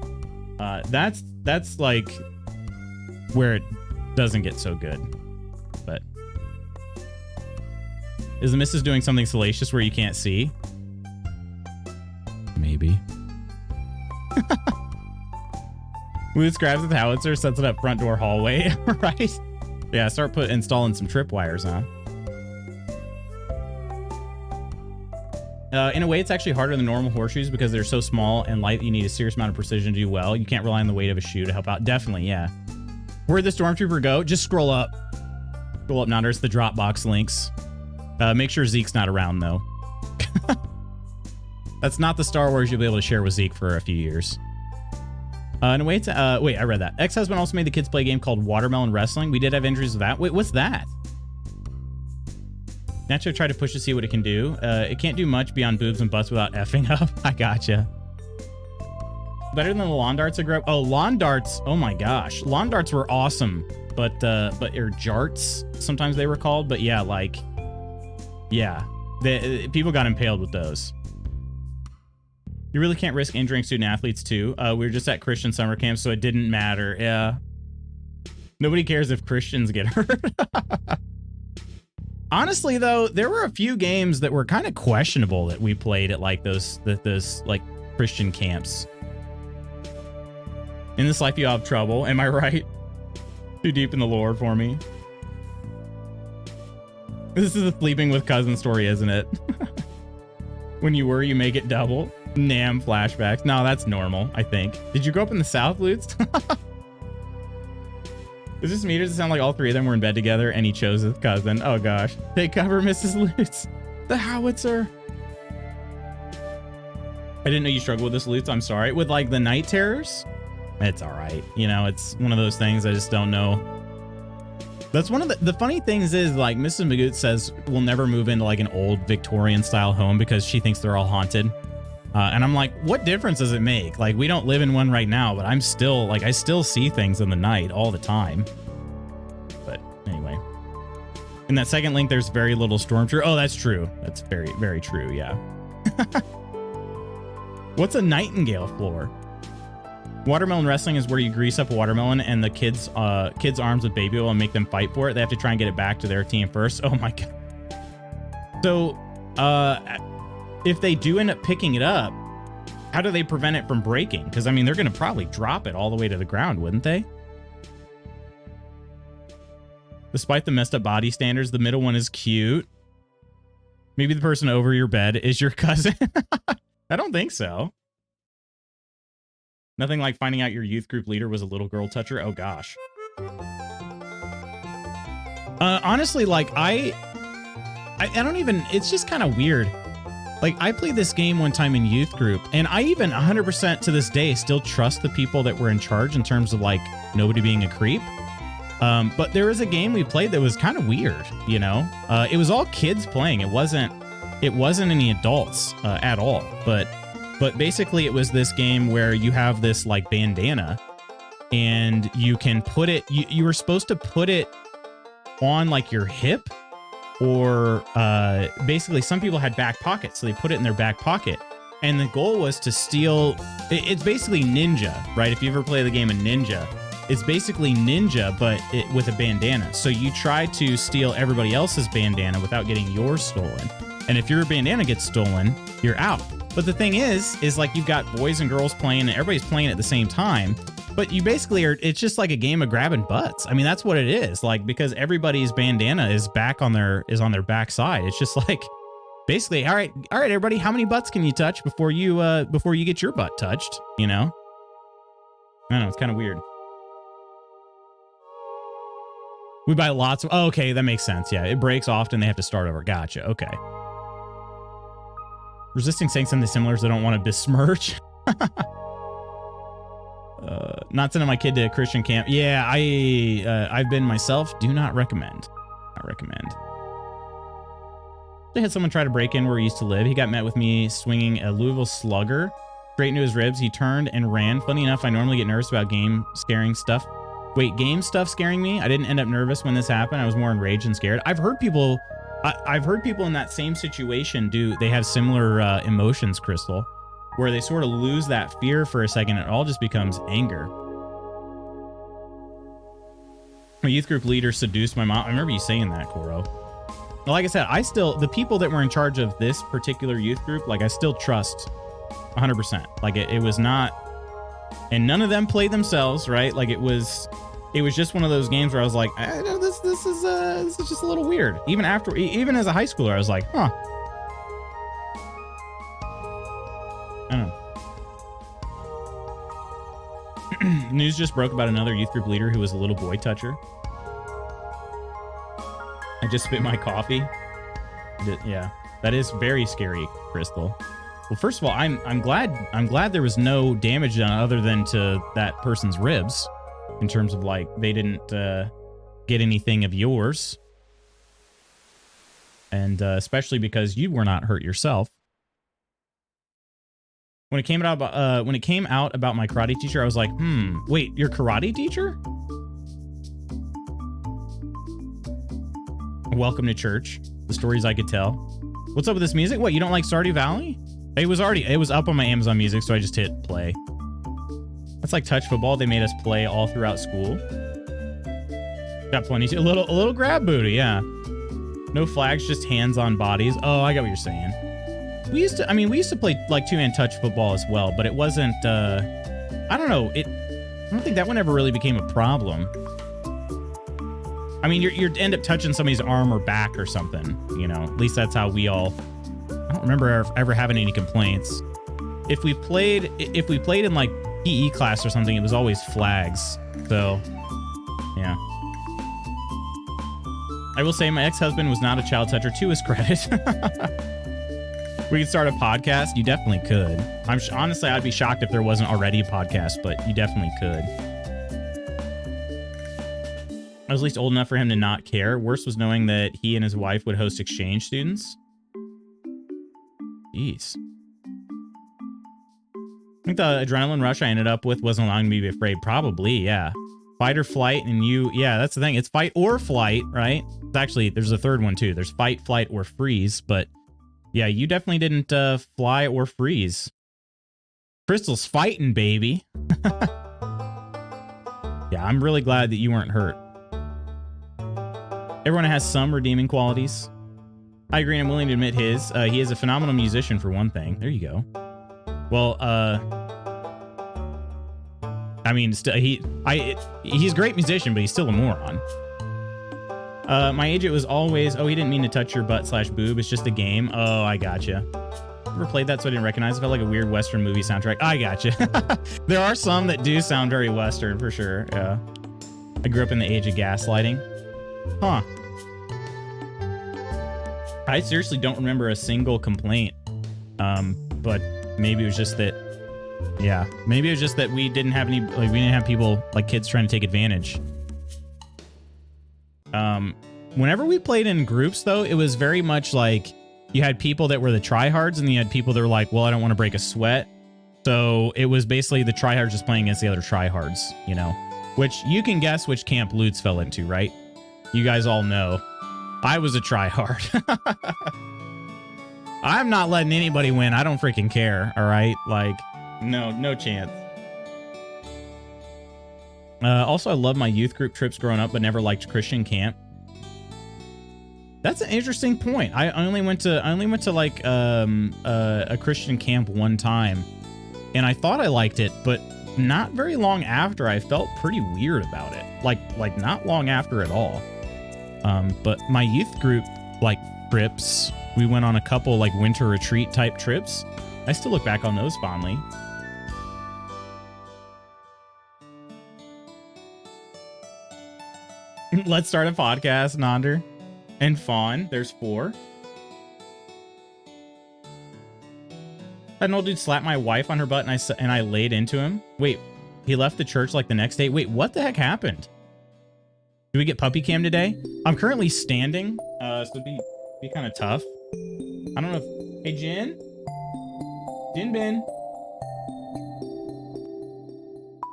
That's like where it doesn't get so good. But is the missus doing something salacious where you can't see? Maybe. Lutz grabs the howitzer, sets it up front door hallway. Right? Yeah, start installing some tripwires, huh? In a way, it's actually harder than normal horseshoes because they're so small and light. You need a serious amount of precision to do well. You can't rely on the weight of a shoe to help out. Definitely, yeah. Where'd the stormtrooper go? Just scroll up. Scroll up, Nonders, the Dropbox links. Make sure Zeke's not around, though. That's not the Star Wars you'll be able to share with Zeke for a few years. In a way, wait, I read that. Ex-husband also made the kids play a game called Watermelon Wrestling. We did have injuries with that. Wait, what's that? Nacho tried to push to see what it can do. It can't do much beyond boobs and butts without effing up. I gotcha. Better than the lawn darts I grew up. Oh, lawn darts. Oh my gosh. Lawn darts were awesome. Or jarts, sometimes they were called. But yeah, like, yeah. People got impaled with those. You really can't risk injuring student athletes too. We were just at Christian summer camp, so it didn't matter. Yeah. Nobody cares if Christians get hurt. Honestly, though, there were a few games that were kind of questionable that we played at like those like Christian camps. In this life, you have trouble. Am I right? Too deep in the lore for me. This is a sleeping with cousin story, isn't it? When you worry, you make it double. Nam flashbacks. No, that's normal, I think. Did you grow up in the South, Lutz? Is this me? Does it sound like all three of them were in bed together and he chose his cousin? Oh gosh. Take cover, Mrs. Lutz. The howitzer. I didn't know you struggled with this, Lutz. I'm sorry. With like the night terrors? It's all right. You know, it's one of those things I just don't know. That's one of the funny things is like Mrs. Magoots says we'll never move into like an old Victorian style home because she thinks they're all haunted. And I'm like, what difference does it make? Like, we don't live in one right now, but I'm still like, I still see things in the night all the time. But anyway, in that second link, there's very little stormtrooper. Oh, that's true. That's very, very true. Yeah. What's a nightingale floor? Watermelon wrestling is where you grease up a watermelon and the kids' arms with baby oil and make them fight for it. They have to try and get it back to their team first. Oh my God. So, if they do end up picking it up, how do they prevent it from breaking? Because, I mean, they're going to probably drop it all the way to the ground, wouldn't they? Despite the messed up body standards, the middle one is cute. Maybe the person over your bed is your cousin. I don't think so. Nothing like finding out your youth group leader was a little girl toucher. Oh, gosh. Honestly, like, I don't even... It's just kind of weird. Like, I played this game one time in youth group, and I even 100% to this day still trust the people that were in charge in terms of, like, nobody being a creep. But there was a game we played that was kind of weird, you know? It was all kids playing. It wasn't any adults at all. But basically, it was this game where you have this, like, bandana, and you can put it... You were supposed to put it on, like, your hip, or basically some people had back pockets, so they put it in their back pocket, And the goal was to steal. It's basically Ninja, right? If you ever play the game of Ninja, it's basically Ninja, but with a bandana. So you try to steal everybody else's bandana without getting yours stolen. And if your bandana gets stolen, you're out. But the thing is like you've got boys and girls playing and everybody's playing at the same time. But you basically are, it's just like a game of grabbing butts. I mean, that's what it is. Like, because everybody's bandana is on their backside. It's just like, basically, all right, everybody, how many butts can you touch before you get your butt touched? You know? I don't know, it's kind of weird. We buy lots of, oh, okay, that makes sense. Yeah, it breaks often, they have to start over. Gotcha, okay. Resisting saying something similar so I don't want to besmirch. Not sending my kid to a Christian camp. Yeah, I've been myself. Do not recommend. Not recommend. They had someone try to break in where he used to live. He got met with me swinging a Louisville Slugger straight into his ribs. He turned and ran. Funny enough, I normally get nervous about game scaring stuff. Wait, game stuff scaring me? I didn't end up nervous when this happened. I was more enraged than scared. I've heard people in that same situation they have similar emotions, Crystal, where they sort of lose that fear for a second. It all just becomes anger. My youth group leader seduced my mom. I remember you saying that, Koro. Like I said, the people that were in charge of this particular youth group, like I still trust 100%. Like it was not, and none of them played themselves, right? Like it was just one of those games where I was like, this is just a little weird. Even as a high schooler, I was like, huh. I don't know. News just broke about another youth group leader who was a little boy toucher. I just spit my coffee. Yeah, that is very scary, Crystal. Well, first of all, I'm glad there was no damage done other than to that person's ribs, in terms of like they didn't get anything of yours, and especially because you were not hurt yourself. When it came out about my karate teacher, I was like, wait, your karate teacher? Welcome to church. The stories I could tell. What's up with this music? What, you don't like Stardew Valley? It was up on my Amazon Music, so I just hit play. That's like touch football. They made us play all throughout school. Got plenty too. A little grab booty, yeah. No flags, just hands on bodies. Oh, I got what you're saying. We used to play like two-man touch football as well, but it wasn't I don't know. I don't think that one ever really became a problem. I mean, you'd end up touching somebody's arm or back or something, you know. At least that's how we all. I don't remember ever having any complaints. If we played in like PE class or something, it was always flags. So, yeah. I will say my ex-husband was not a child toucher, to his credit. We could start a podcast. You definitely could. Honestly, I'd be shocked if there wasn't already a podcast, but you definitely could. I was at least old enough for him to not care. Worse was knowing that he and his wife would host exchange students. Jeez. I think the adrenaline rush I ended up with wasn't allowing me to be afraid. Probably, yeah. Fight or flight, and yeah, that's the thing. It's fight or flight, right? It's actually, there's a third one too. There's fight, flight, or freeze, but yeah, you definitely didn't fly or freeze. Crystal's fighting, baby. Yeah, I'm really glad that you weren't hurt. Everyone has some redeeming qualities. I agree, and I'm willing to admit his. He is a phenomenal musician, for one thing. There you go. Well, I mean, he's a great musician, but he's still a moron. My agent was always, he didn't mean to touch your butt / boob. It's just a game. Oh, I gotcha. Never played that, so I didn't recognize it. Felt like a weird Western movie soundtrack. I gotcha. There are some that do sound very Western, for sure. Yeah. I grew up in the age of gaslighting. Huh. I seriously don't remember a single complaint. But maybe it was just that, yeah, maybe it was just that we didn't have any, like, we didn't have people, like kids trying to take advantage. Whenever we played in groups, though, it was very much like you had people that were the tryhards, and you had people that were like, well, I don't want to break a sweat. So it was basically the tryhards just playing against the other tryhards, you know, which you can guess which camp Lutz fell into, right? You guys all know. I was a tryhard. I'm not letting anybody win. I don't freaking care. All right. Like, no chance. Also, I love my youth group trips growing up, but never liked Christian camp. That's an interesting point. I only went to like a Christian camp one time, and I thought I liked it, but not very long after I felt pretty weird about it. Like not long after at all. But my youth group like trips, we went on a couple like winter retreat type trips. I still look back on those fondly. Let's start a podcast, Nonder. And Fawn, there's 4. Had an old dude slap my wife on her butt and I laid into him. Wait, he left the church like the next day. Wait, what the heck happened? Do we get puppy cam today? I'm currently standing, so it'd be kind of tough. I don't know if... Hey, Jin? Jin Bin?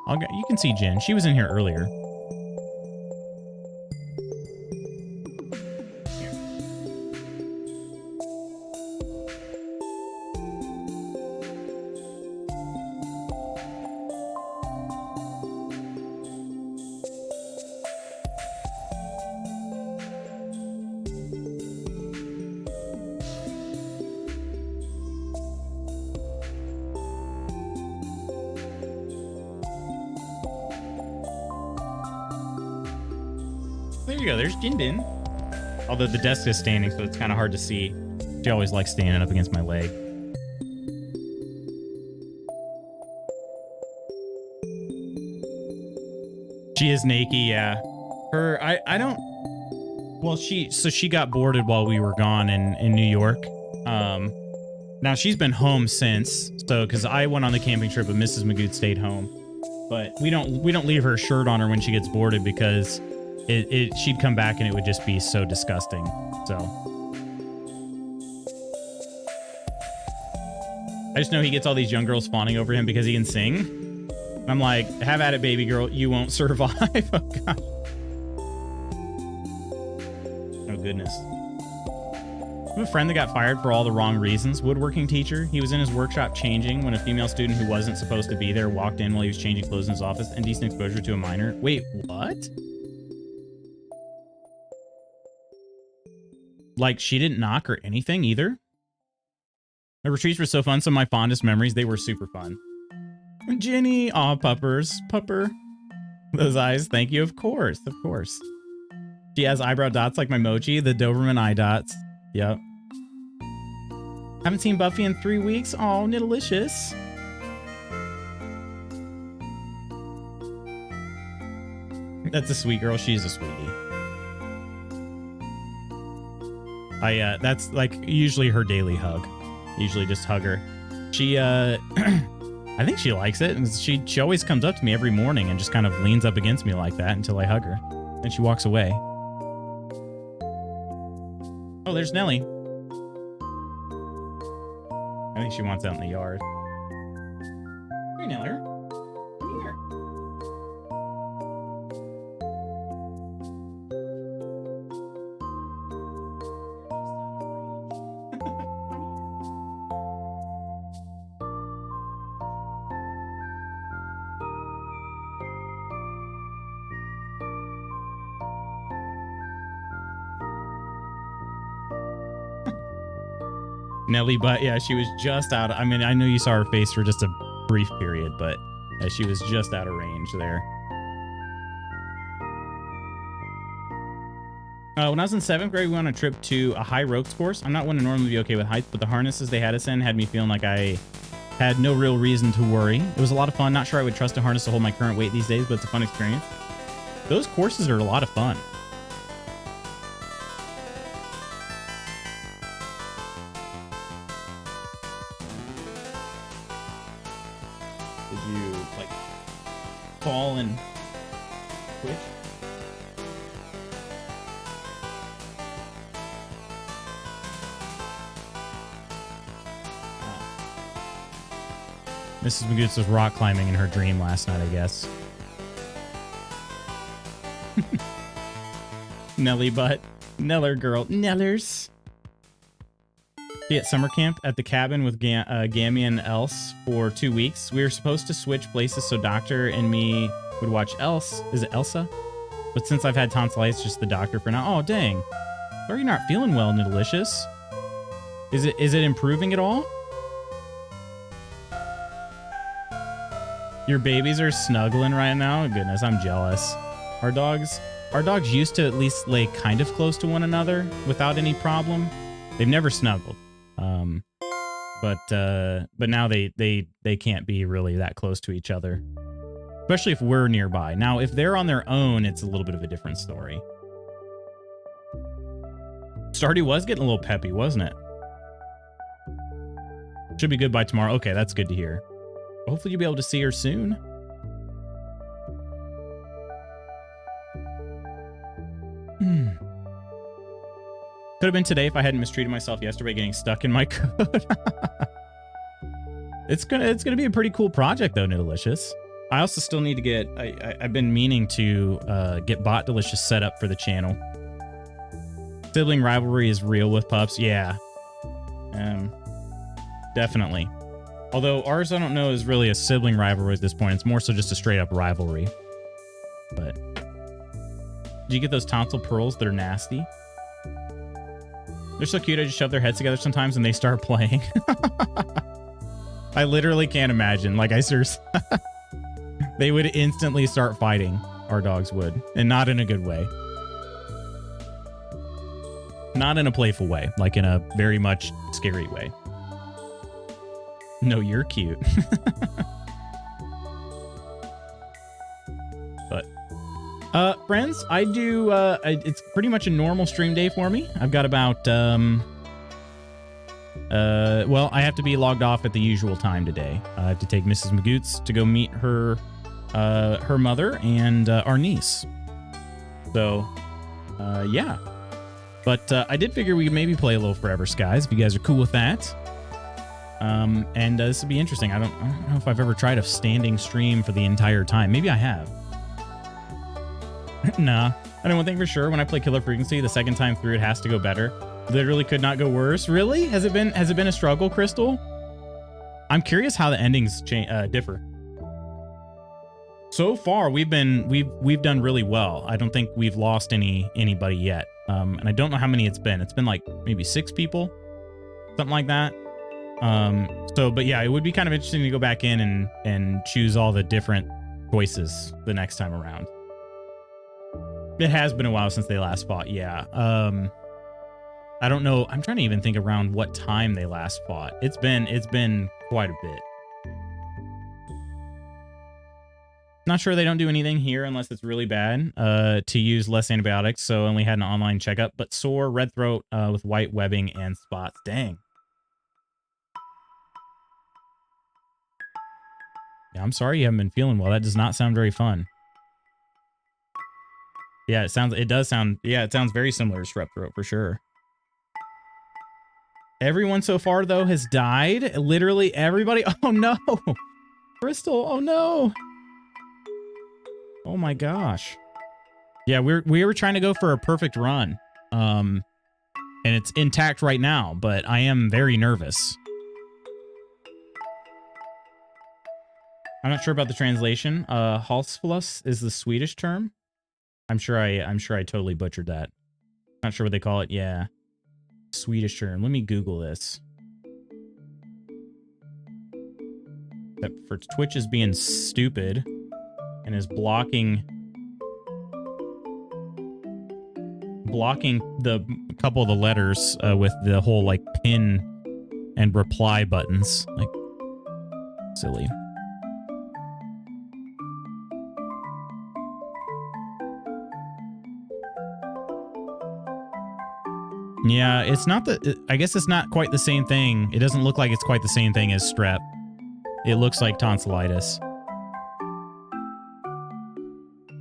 You can see Jin. She was in here earlier. There you go. There's Jinbin. Although the desk is standing, so it's kind of hard to see. She always likes standing up against my leg. She is naked, yeah. I don't... Well, she got boarded while we were gone in New York. Now she's been home since, so because I went on the camping trip, but Mrs. Magoo stayed home. But we don't leave her shirt on her when she gets boarded because she'd come back and it would just be so disgusting. So I just know he gets all these young girls fawning over him because he can sing. And I'm like, have at it, baby girl. You won't survive. Oh, God. Oh, goodness. I have a friend that got fired for all the wrong reasons. Woodworking teacher. He was in his workshop changing when a female student who wasn't supposed to be there walked in while he was changing clothes in his office. Indecent exposure to a minor. Wait, what? Like, she didn't knock or anything either? The retreats were so fun. Some of my fondest memories. They were super fun. Jenny. Aw, puppers. Pupper. Those eyes. Thank you. Of course. Of course. She has eyebrow dots like my Mochi. The Doberman eye dots. Yep. Haven't seen Buffy in 3 weeks. Oh, Nidalicious. That's a sweet girl. She's a sweetie. That's like usually her daily hug. Usually just hug her. She, I think she likes it. And she always comes up to me every morning and just kind of leans up against me like that until I hug her. Then she walks away. Oh, there's Nelly. I think she wants out in the yard. Hey, Nelly. Come here. Nelly, but yeah, she was just out. I mean, I know you saw her face for just a brief period, but yeah, she was just out of range there. When I was in 7th grade, we went on a trip to a high ropes course. I'm not one to normally be okay with heights, but the harnesses they had us in had me feeling like I had no real reason to worry. It was a lot of fun. Not sure I would trust a harness to hold my current weight these days, but it's a fun experience. Those courses are a lot of fun. Fall and twitch. Mrs. Magoots was rock climbing in her dream last night, I guess. Nelly butt. Neller girl. Nellers. be at summer camp at the cabin with Gammy and Else for 2 weeks. We were supposed to switch places so Doctor and me would watch Else. Is it Elsa? But since I've had tonsillitis, just the Doctor for now. Oh, dang. Are you not feeling well, Delicious? Is it improving at all? Your babies are snuggling right now? Goodness, I'm jealous. Our dogs used to at least lay kind of close to one another without any problem. They've never snuggled. But now they can't be really that close to each other. Especially if we're nearby. Now, if they're on their own, it's a little bit of a different story. Stardy was getting a little peppy, wasn't it? Should be good by tomorrow. Okay, that's good to hear. Hopefully you'll be able to see her soon. Could have been today if I hadn't mistreated myself yesterday getting stuck in my code. It's gonna be a pretty cool project though, Delicious. I also still need to get I've been meaning to get Bot Delicious set up for the channel. Sibling rivalry is real with pups, yeah. Definitely. Although ours, I don't know, is really a sibling rivalry at this point. It's more so just a straight up rivalry. But do you get those tonsil pearls that are nasty? They're so cute. I just shove their heads together sometimes and they start playing. I literally can't imagine. Like, I seriously, they would instantly start fighting. Our dogs would, and not in a good way. Not in a playful way, like in a very much scary way. No, you're cute. But friends, I do it's pretty much a normal stream day for me. I've got about well, I have to be logged off at the usual time today. I have to take Mrs. Magoots to go meet her mother and our niece. So yeah. But I did figure we could maybe play a little Forever Skies if you guys are cool with that. And this would be interesting. I don't know if I've ever tried a standing stream for the entire time. Maybe I have. Nah, I know one thing for sure. When I play Killer Frequency, the second time through, it has to go better. Literally could not go worse. Really? Has it been a struggle, Crystal? I'm curious how the endings differ. So far, we've done really well. I don't think we've lost anybody yet. And I don't know how many it's been. It's been like maybe 6 people, something like that. But yeah, it would be kind of interesting to go back in and choose all the different choices the next time around. It has been a while since they last fought. Yeah. I don't know. I'm trying to even think around what time they last fought. It's been quite a bit. Not sure they don't do anything here unless it's really bad to use less antibiotics. So only had an online checkup, but sore, red throat with white webbing and spots. Dang. Yeah, I'm sorry you haven't been feeling well. That does not sound very fun. Yeah, it sounds very similar to strep throat for sure. Everyone so far though has died. Literally everybody. Oh no. Crystal, oh no. Oh my gosh. Yeah, we were trying to go for a perfect run. And it's intact right now, but I am very nervous. I'm not sure about the translation. Halsfluss is the Swedish term. I'm sure I totally butchered that. Not sure what they call it. Yeah. Swedish term. Let me Google this. Except for Twitch is being stupid and is blocking the couple of the letters with the whole like pin and reply buttons. Like, silly. Yeah, it's not I guess it's not quite the same thing. It doesn't look like it's quite the same thing as strep. It looks like tonsillitis.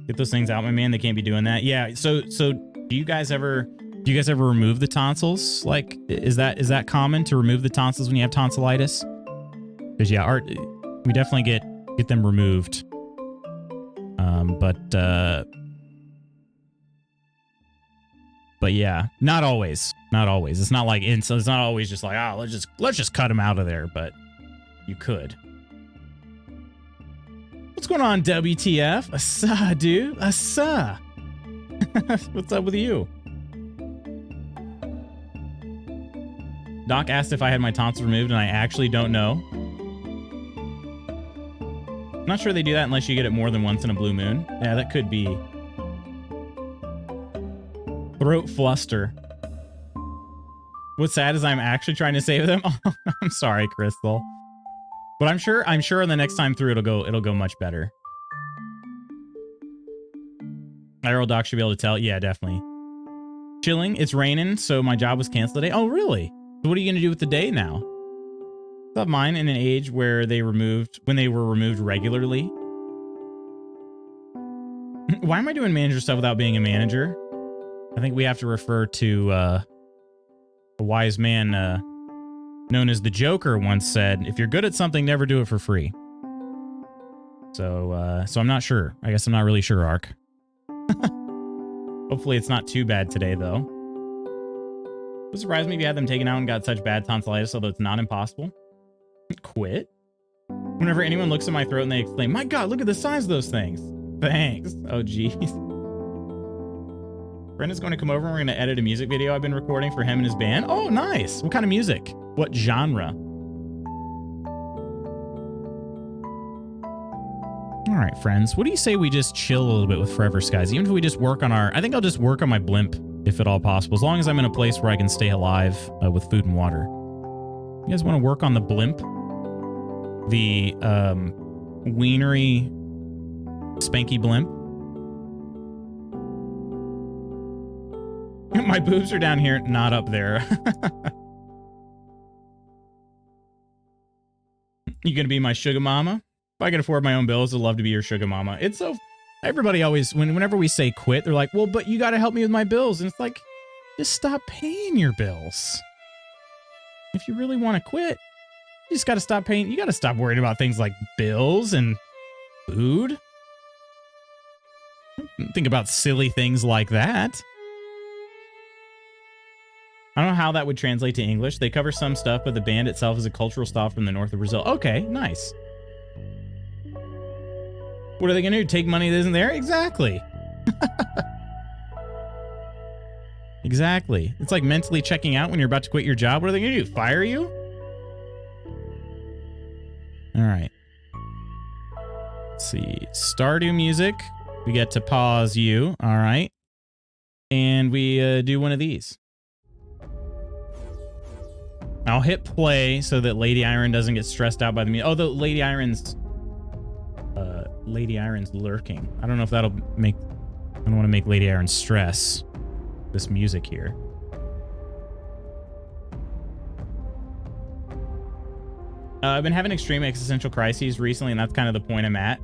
Get those things out, my man. They can't be doing that. Yeah. So do you guys ever remove the tonsils? Like, is that common to remove the tonsils when you have tonsillitis? Because yeah, we definitely get them removed. But yeah, not always. Not always. It's not like it's not always just like, oh, let's just cut him out of there, but you could. What's going on, WTF? Asa, dude. Asa. What's up with you? Doc asked if I had my tonsils removed, and I actually don't know. I'm not sure they do that unless you get it more than once in a blue moon. Yeah, that could be. Throat fluster. What's sad is I'm actually trying to save them. Oh, I'm sorry, Crystal. But I'm sure the next time through it'll go much better. IRL Doc should be able to tell. Yeah, definitely. Chilling. It's raining, so my job was canceled today. Oh, really? So what are you gonna do with the day now? I thought mine in an age where when they were removed regularly. Why am I doing manager stuff without being a manager? I think we have to refer to a wise man known as the Joker once said, if you're good at something, never do it for free. So I'm not sure. I guess I'm not really sure, Ark. Hopefully it's not too bad today, though. It would surprise me if you had them taken out and got such bad tonsillitis, although it's not impossible. Quit? Whenever anyone looks at my throat and they exclaim, my God, look at the size of those things. Thanks. Oh, geez. Brendan's going to come over and we're going to edit a music video I've been recording for him and his band. Oh, nice. What kind of music? What genre? All right, friends. What do you say we just chill a little bit with Forever Skies? Even if we just work on I think I'll just work on my blimp, if at all possible, as long as I'm in a place where I can stay alive with food and water. You guys want to work on the blimp? The wienery spanky blimp? My boobs are down here, not up there. You gonna be my sugar mama? If I can afford my own bills, I'd love to be your sugar mama. It's so... Everybody always... Whenever we say quit, they're like, well, but you gotta help me with my bills. And it's like, just stop paying your bills. If you really want to quit, you just gotta stop paying... You gotta stop worrying about things like bills and food. Think about silly things like that. I don't know how that would translate to English. They cover some stuff, but the band itself is a cultural style from the north of Brazil. Okay, nice. What are they going to do? Take money that isn't there? Exactly. Exactly. It's like mentally checking out when you're about to quit your job. What are they going to do? Fire you? All right. Let's see. Stardew music. We get to pause you. All right. And we do one of these. I'll hit play so that Lady Iron doesn't get stressed out by the music. Oh, the Lady Iron's lurking. I don't know if that'll make... I don't want to make Lady Iron stress this music here. I've been having extreme existential crises recently, and that's kind of the point I'm at.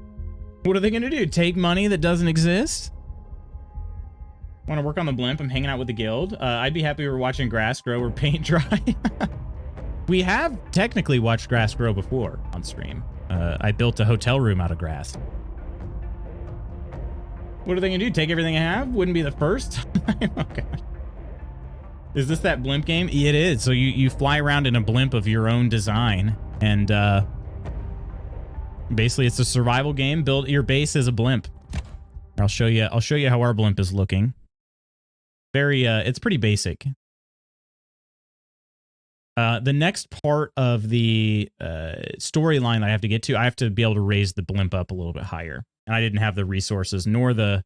What are they going to do? Take money that doesn't exist? Want to work on the blimp? I'm hanging out with the guild. I'd be happy we were watching grass grow or paint dry. We have technically watched grass grow before on stream. I built a hotel room out of grass. What are they going to do? Take everything I have? Wouldn't be the first time. Okay. Is this that blimp game? It is. So you fly around in a blimp of your own design. And basically it's a survival game. Build your base as a blimp. I'll show you how our blimp is looking. Very it's pretty basic. The next part of the storyline I have to get to, I have to be able to raise the blimp up a little bit higher. And I didn't have the resources nor the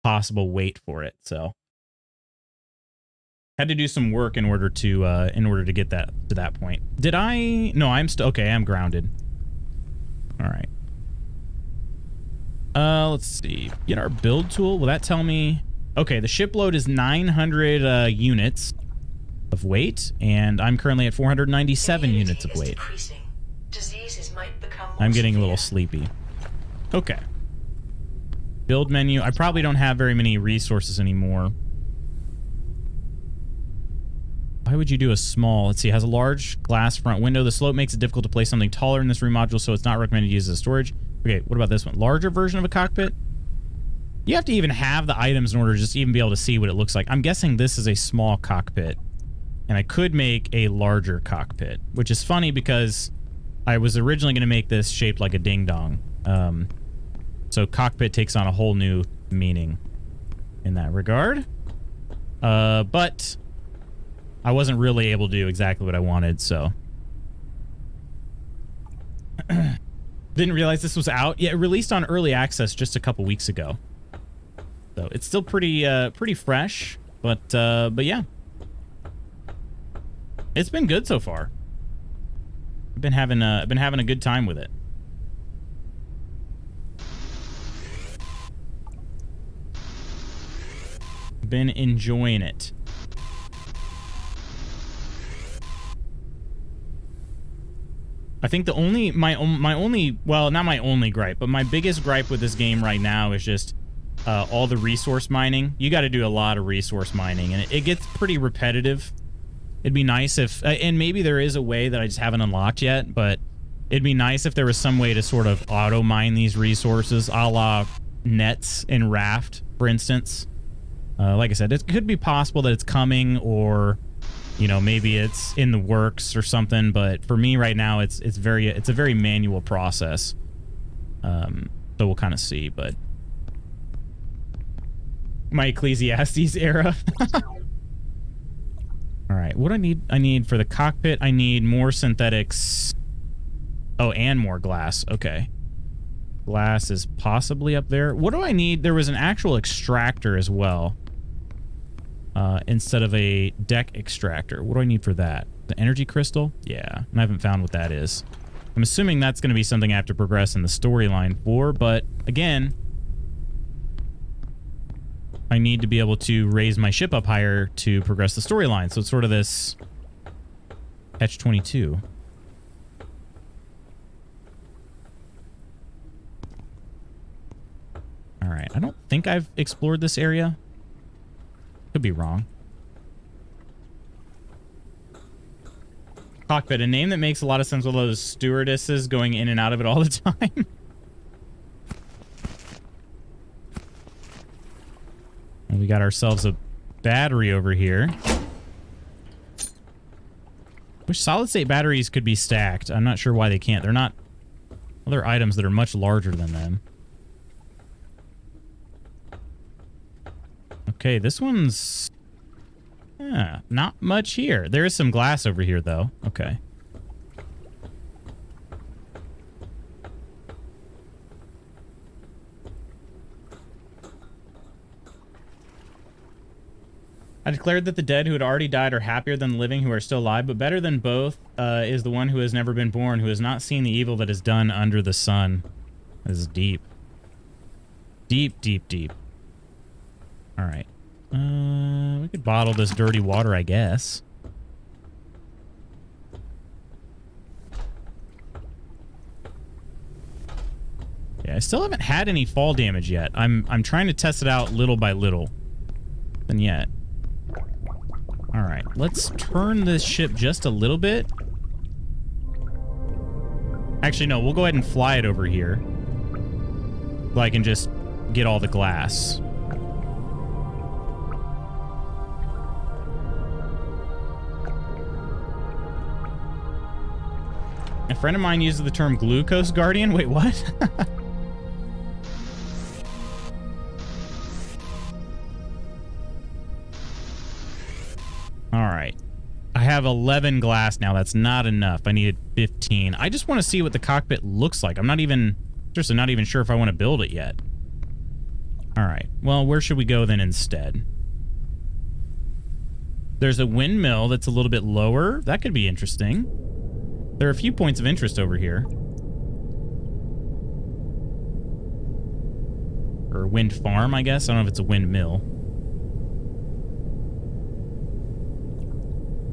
possible weight for it, so had to do some work in order to get that to that point. Did I? No, I'm still okay. I'm grounded. All right. Let's see. Get our build tool. Will that tell me? Okay, the ship load is 900 units of weight, and I'm currently at 497 units of weight. I'm getting a little sleepy. Okay. Build menu. I probably don't have very many resources anymore. Why would you do a small? Let's see. It has a large glass front window. The slope makes it difficult to place something taller in this room module, so it's not recommended to use as storage. Okay, what about this one? Larger version of a cockpit? You have to even have the items in order to just even be able to see what it looks like. I'm guessing this is a small cockpit, and I could make a larger cockpit, which is funny because I was originally going to make this shaped like a ding-dong. So cockpit takes on a whole new meaning in that regard. But I wasn't really able to do exactly what I wanted, so. Didn't realize this was out. Yeah, it released on early access just a couple weeks ago. So it's still pretty fresh, but yeah. It's been good so far. I've been having a good time with it. Been enjoying it. I think my only, well, not my only gripe, but my biggest gripe with this game right now is just all the resource mining. You got to do a lot of resource mining, and it gets pretty repetitive. It'd be nice if, and maybe there is a way that I just haven't unlocked yet, but it'd be nice if there was some way to sort of auto mine these resources, a la Nets in Raft, for instance. Like I said, it could be possible that it's coming, or you know, maybe it's in the works or something. But for me right now, it's a very manual process. So we'll kind of see. But my Ecclesiastes era. All right, what do I need? I need for the cockpit. I need more synthetics. Oh, and more glass. Okay. Glass is possibly up there. What do I need? There was an actual extractor as well. Instead of a deck extractor. What do I need for that? The energy crystal? Yeah, and I haven't found what that is. I'm assuming that's going to be something I have to progress in the storyline for, but again, I need to be able to raise my ship up higher to progress the storyline. So it's sort of this catch-22. All right, I don't think I've explored this area. Could be wrong. Cockpit, a name that makes a lot of sense with all those stewardesses going in and out of it all the time. And we got ourselves a battery over here. Wish solid state batteries could be stacked. I'm not sure why they can't. They're not other items that are much larger than them. Okay, this one's not much here. There is some glass over here, though. Okay. I declared that the dead who had already died are happier than the living who are still alive, but better than both is the one who has never been born, who has not seen the evil that is done under the sun. This is deep. Deep, deep, deep. All right. We could bottle this dirty water, I guess. Yeah, I still haven't had any fall damage yet. I'm trying to test it out little by little. And yet. All right, let's turn this ship just a little bit. Actually, no, we'll go ahead and fly it over here. So I can just get all the glass. A friend of mine uses the term glucose guardian. Wait, what? All right. I have 11 glass now. That's not enough. I needed 15. I just want to see what the cockpit looks like. I'm not even sure if I want to build it yet. All right. Well, where should we go then instead? There's a windmill that's a little bit lower. That could be interesting. There are a few points of interest over here. Or a wind farm, I guess. I don't know if it's a windmill.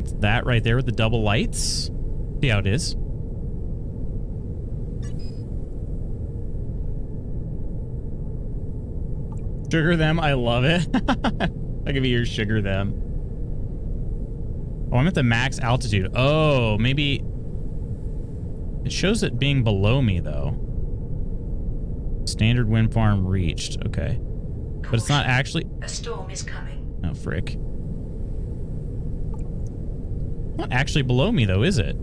It's that right there with the double lights. See how it is. Sugar them. I love it. I could be your sugar them. Oh, I'm at the max altitude. Oh, maybe... It shows it being below me, though. Standard wind farm reached. Okay. But it's not actually... A storm is coming. Oh, frick. Not actually below me, though, is it?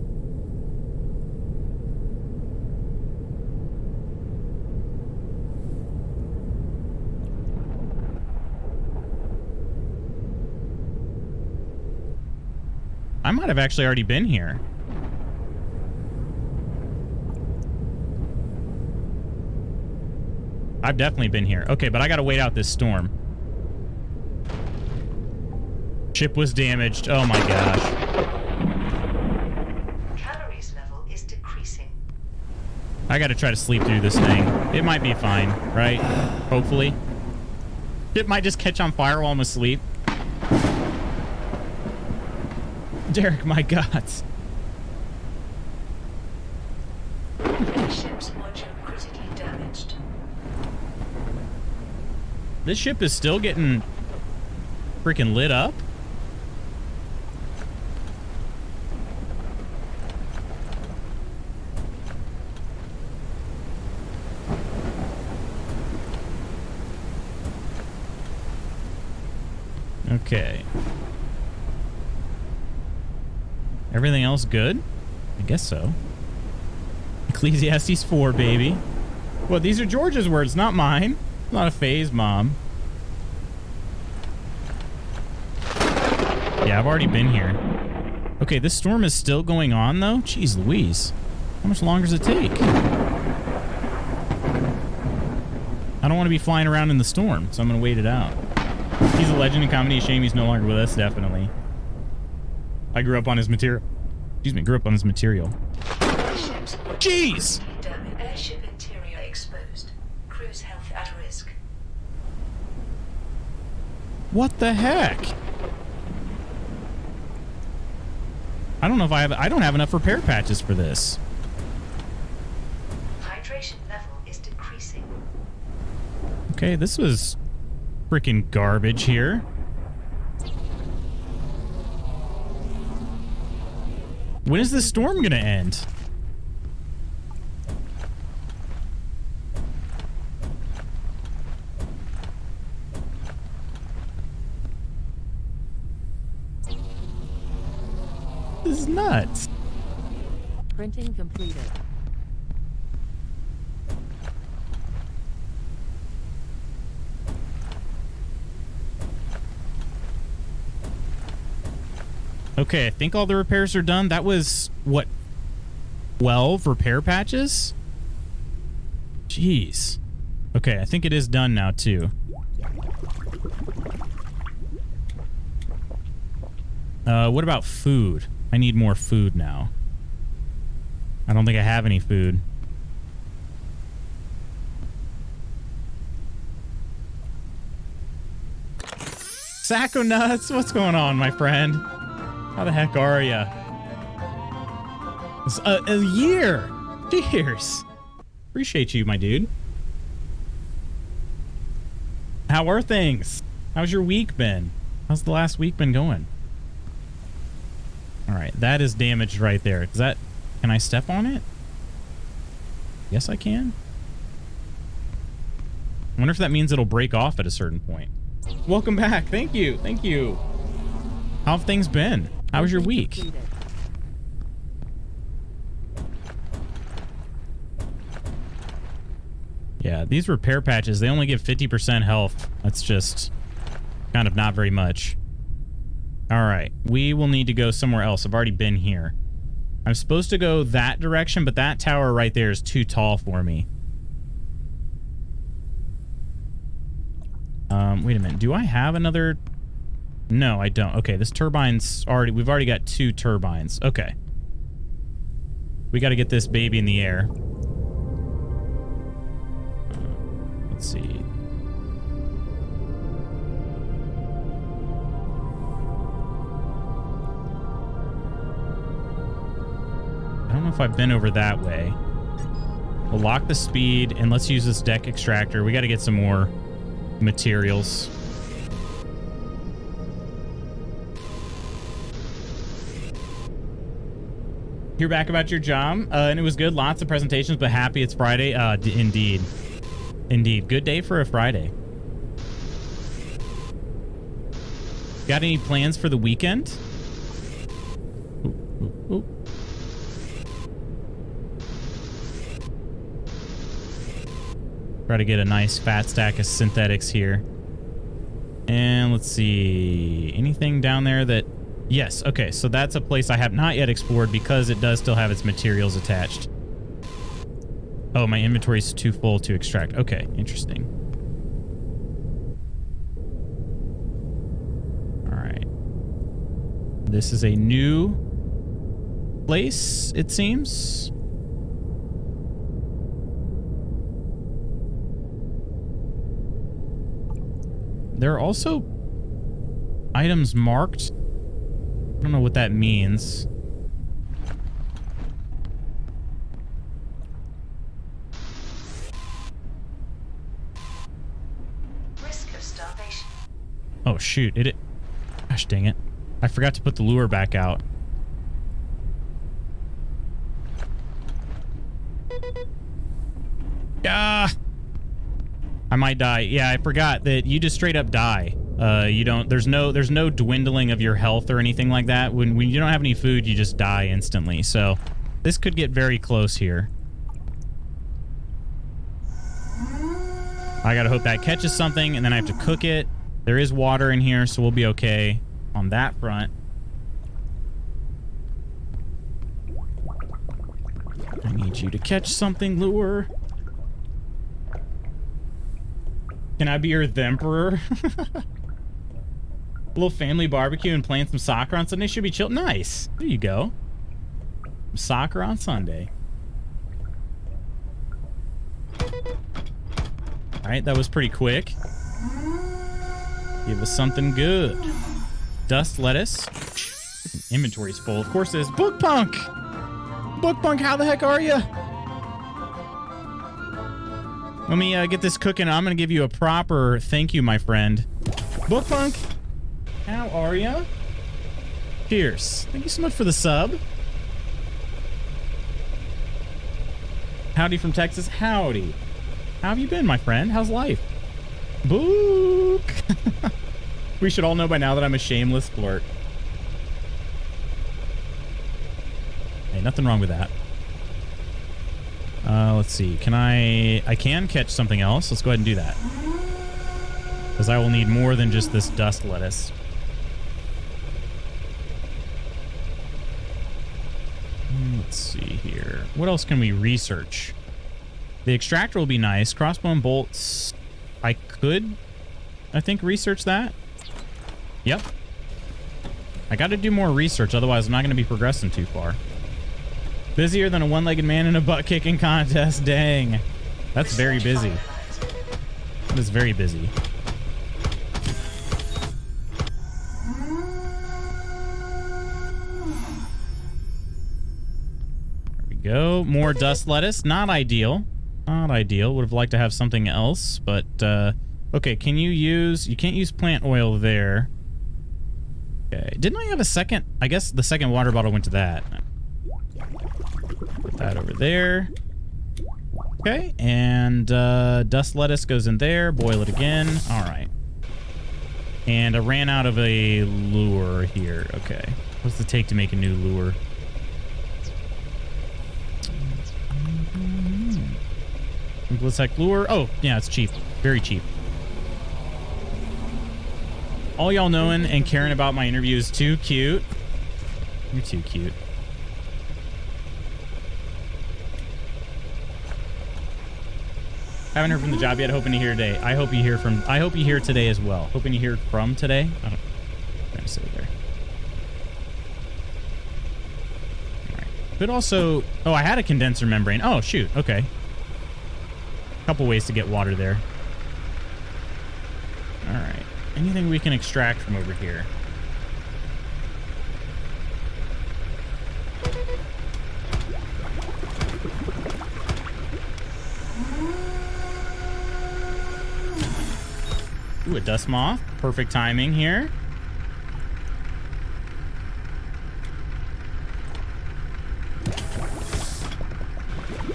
I might have actually already been here. I've definitely been here. Okay, but I gotta wait out this storm. Ship was damaged. Oh my gosh. Calories level is decreasing. I gotta try to sleep through this thing. It might be fine, right? Hopefully. It might just catch on fire while I'm asleep. Derek, my God. Ship's module critically damaged. This ship is still getting freaking lit up. Okay. Everything else good? I guess so. Ecclesiastes 4, baby. Well, these are George's words, not mine. Not a phase, Mom. Yeah, I've already been here. Okay, this storm is still going on, though? Jeez Louise. How much longer does it take? I don't want to be flying around in the storm, so I'm going to wait it out. He's a legend in comedy. Shame he's no longer with us, definitely. I grew up on his material. Excuse me, grew up on his material. Jeez! Airship interior exposed. Crew's health at risk. What the heck? I don't know if I don't have enough repair patches for this. Hydration level is decreasing. Okay, this was freaking garbage here. When is this storm gonna end? This is nuts. Printing completed. Okay, I think all the repairs are done. That was, what, 12 repair patches? Jeez. Okay, I think it is done now, too. What about food? I need more food now. I don't think I have any food. Sacco Nuts, what's going on, my friend? How the heck are ya? It's a year! Cheers! Appreciate you, my dude. How are things? How's your week been? How's the last week been going? Alright, that is damaged right there. Is that... Can I step on it? Yes, I can. I wonder if that means it'll break off at a certain point. Welcome back. Thank you. Thank you. How have things been? How was your week? Yeah, these repair patches, they only give 50% health. That's just kind of not very much. All right, we will need to go somewhere else. I've already been here. I'm supposed to go that direction, but that tower right there is too tall for me. Wait a minute. Do I have another... No, I don't. Okay, this turbine's already... We've already got 2 turbines. Okay. We got to get this baby in the air. Let's see. I don't know if I've been over that way. We'll lock the speed, and let's use this deck extractor. We got to get some more materials. Hear back about your job, and it was good. Lots of presentations, but happy it's Friday. Indeed. Indeed. Good day for a Friday. Got any plans for the weekend? Ooh, ooh, ooh. Try to get a nice fat stack of synthetics here. And let's see. Anything down there that... Yes, okay, so that's a place I have not yet explored because it does still have its materials attached. Oh, my inventory's too full to extract. Okay, interesting. All right. This is a new place, it seems. There are also items marked. I don't know what that means. Risk of starvation. Oh, shoot. Gosh dang it. I forgot to put the lure back out. Ah! I might die. Yeah, I forgot that you just straight up die. You don't. There's no dwindling of your health or anything like that. When you don't have any food, you just die instantly. So this could get very close here. I gotta hope that catches something, and then I have to cook it. There is water in here, so we'll be okay on that front. I need you to catch something, lure. Can I be your Themperor? A little family barbecue and playing some soccer on Sunday should be chill. Nice. There you go. Soccer on Sunday. All right, that was pretty quick. Give us something good. Dust lettuce. Inventory's full. Of course it is. Book Punk! Book Punk, how the heck are you? Let me get this cooking. I'm going to give you a proper thank you, my friend. Book Punk, how are ya? Cheers. Thank you so much for the sub. Howdy from Texas. Howdy. How have you been, my friend? How's life? Book. We should all know by now that I'm a shameless flirt. Hey, nothing wrong with that. Let's see. I can catch something else. Let's go ahead and do that. Because I will need more than just this dust lettuce. Let's see here. What else can we research? The extractor will be nice. Crossbow and bolts. I think, research that. Yep. I got to do more research. Otherwise, I'm not going to be progressing too far. Busier than a one-legged man in a butt-kicking contest. Dang. That's very busy. That is very busy. There we go. More dust lettuce. Not ideal. Not ideal. Would have liked to have something else, but okay, can you use... You can't use plant oil there. Okay. Didn't I have a second... I guess the second water bottle went to that. Put that over there. Okay, and dust lettuce goes in there. Boil it again. All right. And I ran out of a lure here. Okay. What's it take to make a new lure? Implisec lure. Oh, yeah, it's cheap. Very cheap. All y'all knowing and caring about my interview is too cute. You're too cute. Haven't heard from the job yet. Hoping to hear today. I hope you hear today as well. Hoping you hear from today. I don't know. I'm trying to say there. All right. Could also... Oh, I had a condenser membrane. Oh, shoot. Okay. Couple ways to get water there. All right. Anything we can extract from over here? Ooh, a dust moth. Perfect timing here.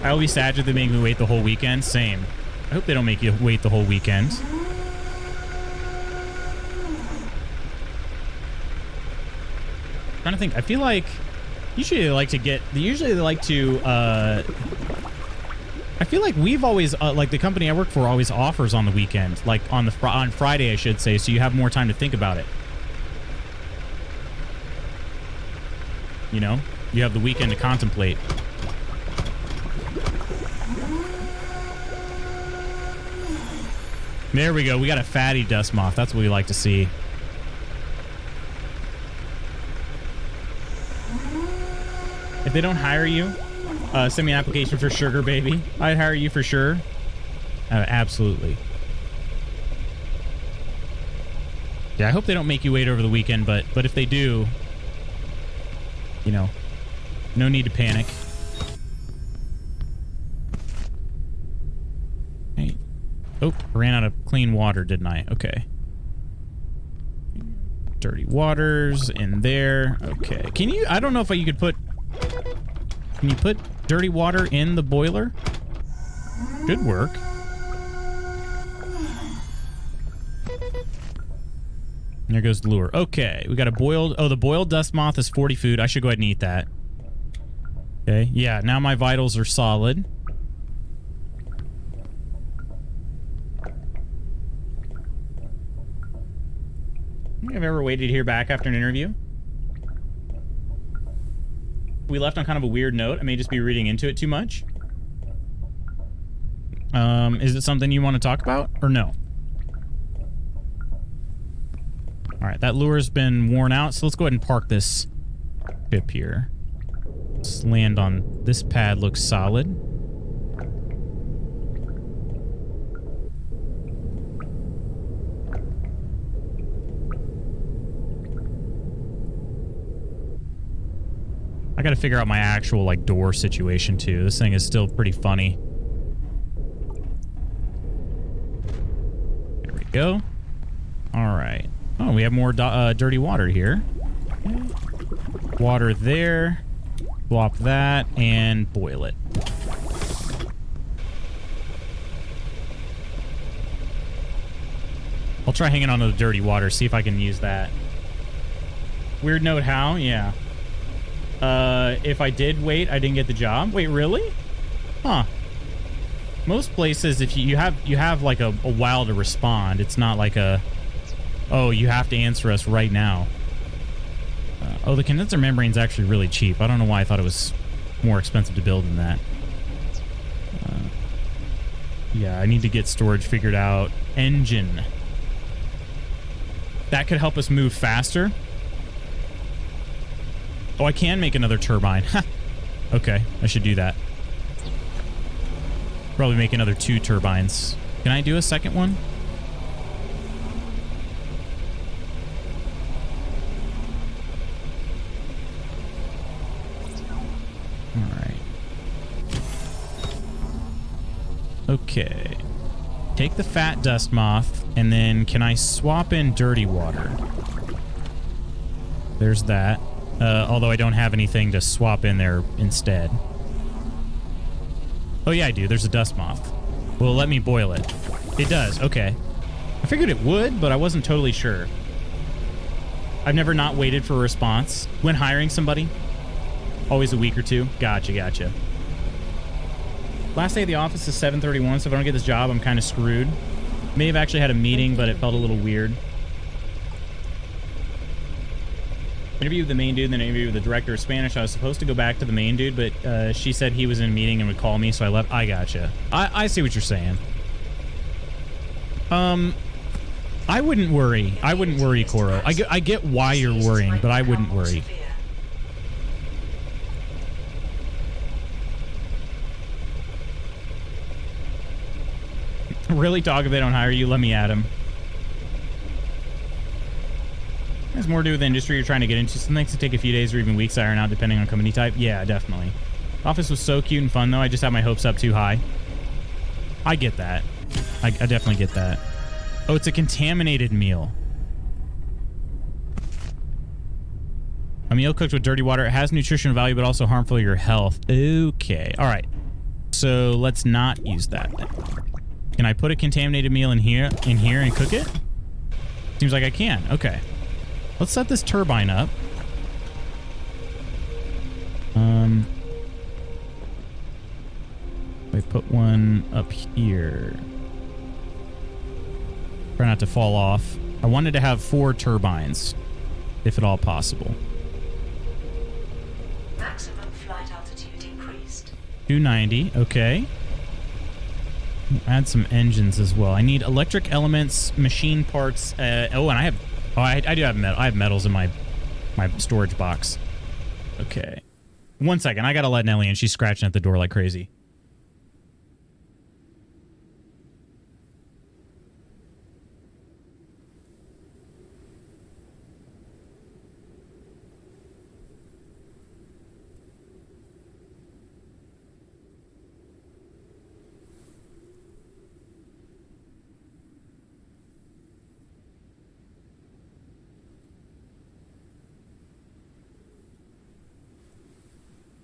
I'll be sad if they make me wait the whole weekend. Same. I hope they don't make you wait the whole weekend. Trying to think. I feel like usually they like to I feel like we've always like the company I work for always offers on the weekend, like on Friday, I should say, so you have more time to think about it. You know, you have the weekend to contemplate. There we go. We got a fatty dust moth. That's what we like to see. If they don't hire you, send me an application for Sugar Baby. I'd hire you for sure. Absolutely. Yeah, I hope they don't make you wait over the weekend, but if they do, you know, no need to panic. Hey. Oh, I ran out of clean water, didn't I? Okay. Dirty waters in there. Okay. Can you, I don't know if you could put, can you put dirty water in the boiler? Should work. There goes the lure. Okay, we got a boiled, oh, the boiled dust moth is 40 food. I should go ahead and eat that. Okay, yeah, now my vitals are solid. I've ever waited to hear back after an interview. We left on kind of a weird note. I may just be reading into it too much. Is it something you want to talk about or no? All right, that lure's been worn out, so let's go ahead and park this ship here. Let's land on this pad. Looks solid. I gotta figure out my actual, like, door situation, too. This thing is still pretty funny. There we go. All right. Oh, we have more dirty water here. Okay. Water there. Swap that and boil it. I'll try hanging on to the dirty water, see if I can use that. Weird note how? Yeah. If I did wait, I didn't get the job. Wait, really? Huh. Most places, if you have like a while to respond. It's not like a, oh, you have to answer us right now. Oh, the condenser membrane's actually really cheap. I don't know why I thought it was more expensive to build than that. Yeah, I need to get storage figured out. Engine. That could help us move faster. Oh, I can make another turbine. Okay, I should do that. Probably make another 2 turbines. Can I do a second one? Alright. Okay. Take the fat dust moth, and then can I swap in dirty water? There's that. Although I don't have anything to swap in there instead. Oh yeah, I do. There's a dust moth. Well, let me boil it. It does. Okay. I figured it would, but I wasn't totally sure. I've never not waited for a response. When hiring somebody, always a week or 2. Gotcha, gotcha. Last day at the office is 7:31, so if I don't get this job, I'm kind of screwed. May have actually had a meeting, but it felt a little weird. Interview with the main dude, then interview with the director of Spanish. I was supposed to go back to the main dude, but she said he was in a meeting and would call me, so I left. I gotcha. I see what you're saying. I wouldn't worry. I wouldn't worry, Koro. I get why you're worrying, but I wouldn't worry. Really, dog, if they don't hire you, let me at him. It has more to do with the industry you're trying to get into. Some things to take a few days or even weeks to iron out, depending on company type. Yeah, definitely. Office was so cute and fun, though. I just have my hopes up too high. I get that. I definitely get that. Oh, it's a contaminated meal. A meal cooked with dirty water. It has nutritional value, but also harmful to your health. Okay. All right. So let's not use that then. Can I put a contaminated meal in here and cook it? Seems like I can. Okay. Let's set this turbine up. one up here. Try not to fall off. I wanted to have 4 turbines, if at all possible. Maximum flight altitude increased. 290, okay. Add some engines as well. I need electric elements, machine parts. Oh, and I have... Oh, I do have metal. I have metals in my storage box. Okay. 1 second. I gotta let Nelly in. She's scratching at the door like crazy.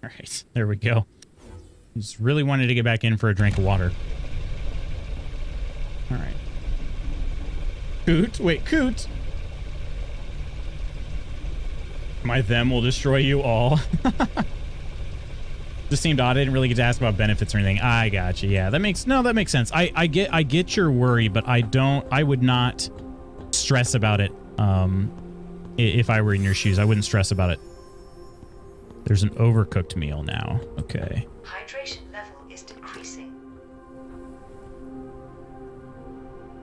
All right, there we go. Just really wanted to get back in for a drink of water. All right. Coot, wait, Coot. My them will destroy you all. Just seemed odd. I didn't really get to ask about benefits or anything. I got you. Yeah, that makes sense. I get your worry, but I would not stress about it. If I were in your shoes, I wouldn't stress about it. There's an overcooked meal now. Okay. Hydration level is decreasing.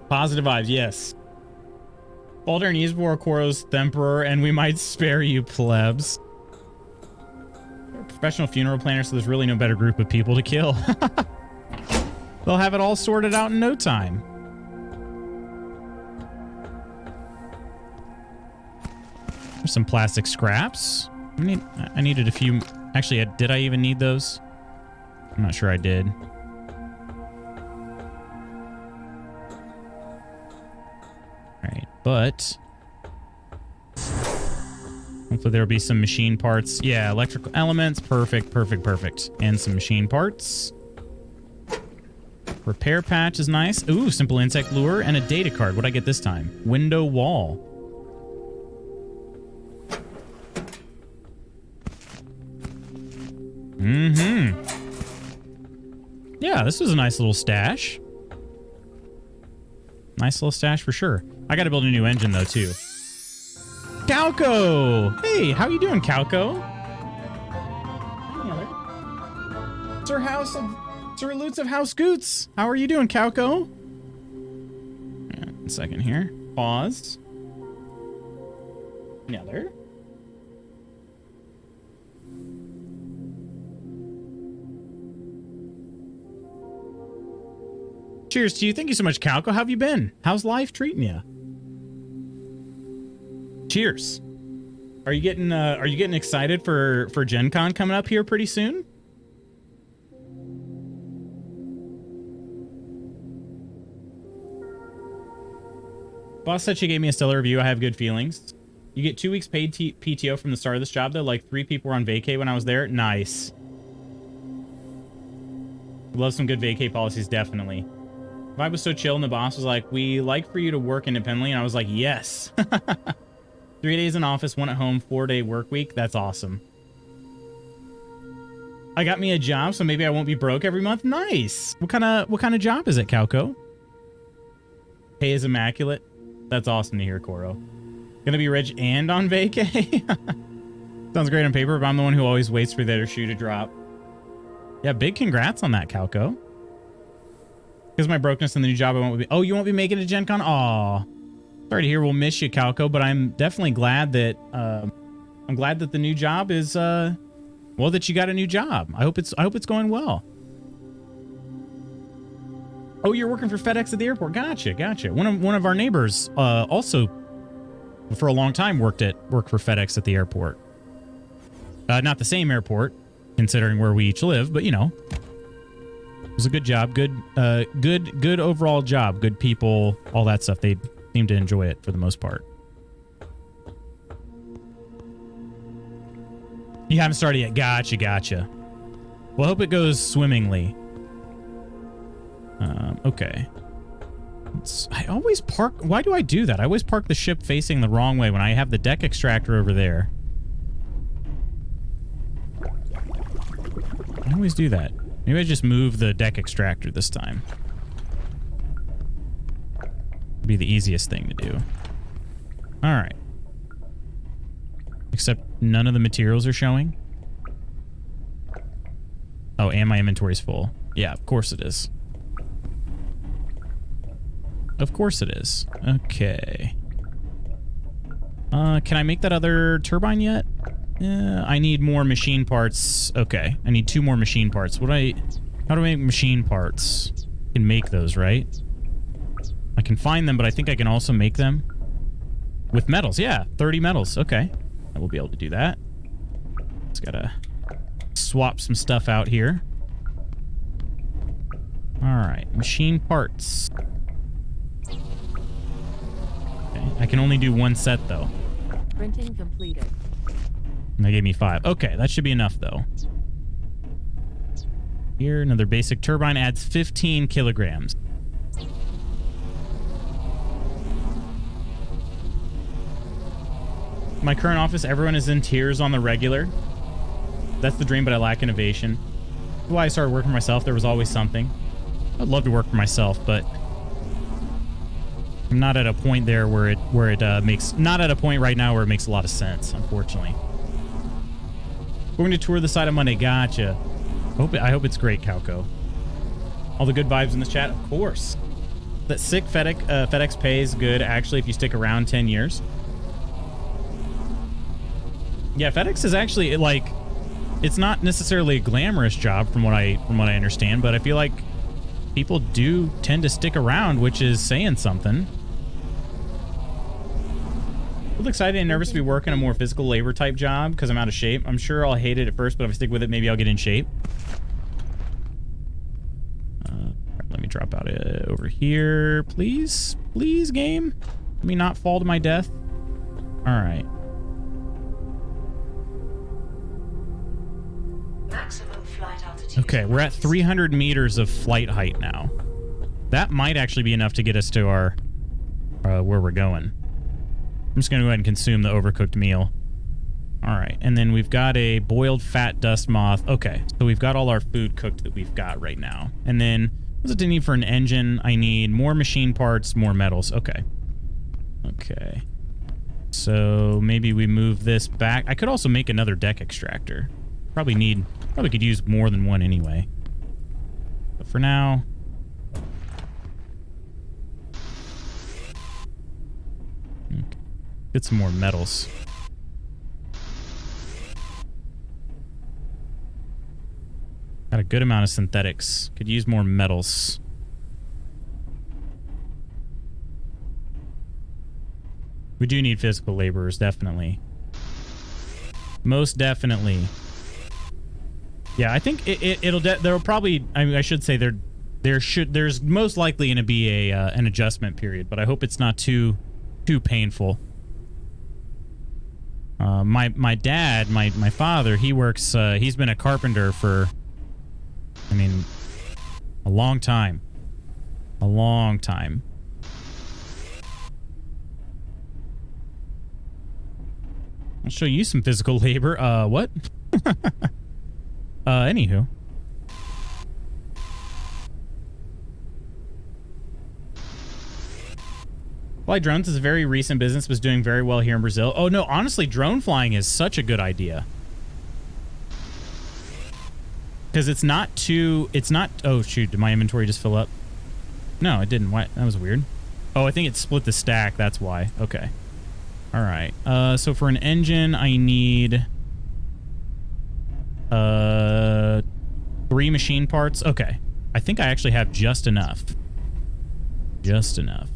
Positive vibes, yes. Baldur and Ysbor Koro's Themperor, and we might spare you, plebs. We're a professional funeral planner, so there's really no better group of people to kill. They'll have it all sorted out in no time. There's some plastic scraps. I needed a few. Actually, did I even need those? I'm not sure I did. All right, but hopefully there'll be some machine parts. Yeah, electrical elements. Perfect. And some machine parts. Repair patch is nice. Ooh, simple insect lure and a data card. What'd I get this time? Window wall. Yeah, this was a nice little stash. Nice little stash for sure. I gotta build a new engine though too. Calco! Hey, how you doing, Calco? Sir Lutz of House Goots. How are you doing, Calco? Yeah, 1 second here. Pause. Another. Cheers to you. Thank you so much, Calco. How have you been? How's life treating you? Cheers. Are you getting excited for Gen Con coming up here pretty soon? Boss said she gave me a stellar review. I have good feelings. You get 2 weeks paid PTO from the start of this job, though. Like 3 people were on vacay when I was there. Nice. Love some good vacay policies, definitely. Vibe was so chill, and the boss was like, we like for you to work independently. And I was like, yes. 3 days in office, 1 at home, 4-day work week. That's awesome. I got me a job, so maybe I won't be broke every month. Nice. What kind of job is it, Calco? Pay is immaculate. That's awesome to hear, Koro. Gonna be rich and on vacay? Sounds great on paper, but I'm the one who always waits for the other shoe to drop. Yeah, big congrats on that, Calco. Because my brokenness in the new job, I won't be... Oh, you won't be making a Gen Con? Aw. Sorry to hear. We'll miss you, Calco, but I'm definitely glad that... I'm glad that the new job is... well, that you got a new job. I hope it's going well. Oh, you're working for FedEx at the airport. Gotcha. One of our neighbors also for a long time worked for FedEx at the airport. Not the same airport, considering where we each live, but you know, it was a good job. Good overall job. Good people, all that stuff. They seem to enjoy it for the most part. You haven't started yet. Gotcha. Well, I hope it goes swimmingly. Okay. I always park... Why do I do that? I always park the ship facing the wrong way when I have the deck extractor over there. I always do that. Maybe I just move the deck extractor this time. Be the easiest thing to do. All right. Except none of the materials are showing. Oh, and my inventory's full. Yeah, of course it is. Of course it is. Okay. Can I make that other turbine yet? I need more machine parts. Okay, I need 2 more machine parts. How do I make machine parts? I can make those, right? I can find them, but I think I can also make them with metals. Yeah, 30 metals. Okay, I will be able to do that. Just gotta swap some stuff out here. All right, machine parts. Okay, I can only do 1 set though. Printing completed. And they gave me 5. Okay, that should be enough though. Here, another basic turbine adds 15 kilograms. My current office, everyone is in tears on the regular. That's the dream, but I lack innovation. That's why I started working for myself. There was always something. I'd love to work for myself, but I'm not at a point there where it makes, not at a point right now where it makes a lot of sense, unfortunately. Going to tour the site on Monday. Gotcha. I hope it's great, Calco. All the good vibes in this chat, of course. That sick FedEx pay is good, actually, if you stick around 10 years. Yeah, FedEx is actually, like, it's not necessarily a glamorous job from what I understand, but I feel like people do tend to stick around, which is saying something. I'm a little excited and nervous to be working a more physical labor type job because I'm out of shape. I'm sure I'll hate it at first, but if I stick with it, maybe I'll get in shape. Let me drop out over here, please. Please, game. Let me not fall to my death. All right. Maximum flight altitude. Okay, we're at 300 meters of flight height now. That might actually be enough to get us to our where we're going. I'm just going to go ahead and consume the overcooked meal. All right, and then we've got a boiled fat dust moth. Okay, so we've got all our food cooked that we've got right now. And then what's it I need for an engine? I need more machine parts, more metals. Okay. Okay. So maybe we move this back. I could also make another deck extractor. Probably could use more than one anyway. But for now, okay. Get some more metals. Got a good amount of synthetics. Could use more metals. We do need physical laborers, definitely. Most definitely. Yeah, I think there'll probably, I should say there's most likely going to be an adjustment period, but I hope it's not too painful. My dad, my father, he works, he's been a carpenter for, I mean, a long time. A long time. I'll show you some physical labor. What? Anywho. Fly drones is a very recent business, was doing very well here in Brazil. Oh no, honestly, drone flying is such a good idea. Because it's not, oh shoot, did my inventory just fill up? No, it didn't. Why? That was weird. Oh, I think it split the stack, that's why. Okay. All right. So for an engine, I need 3 machine parts. Okay. I think I actually have just enough. Just enough.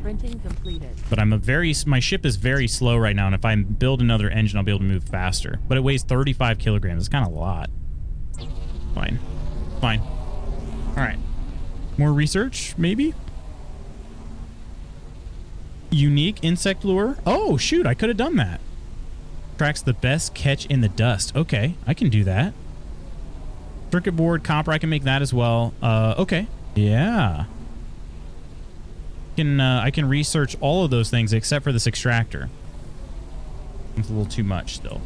Printing completed. But my ship is very slow right now, and if I build another engine, I'll be able to move faster. But it weighs 35 kilograms. It's kind of a lot. Fine. Fine. All right. More research, maybe? Unique insect lure. Oh, shoot. I could have done that. Tracks the best catch in the dust. Okay. I can do that. Circuit board, copper. I can make that as well. Okay. Yeah. I can research all of those things except for this extractor. It's a little too much still.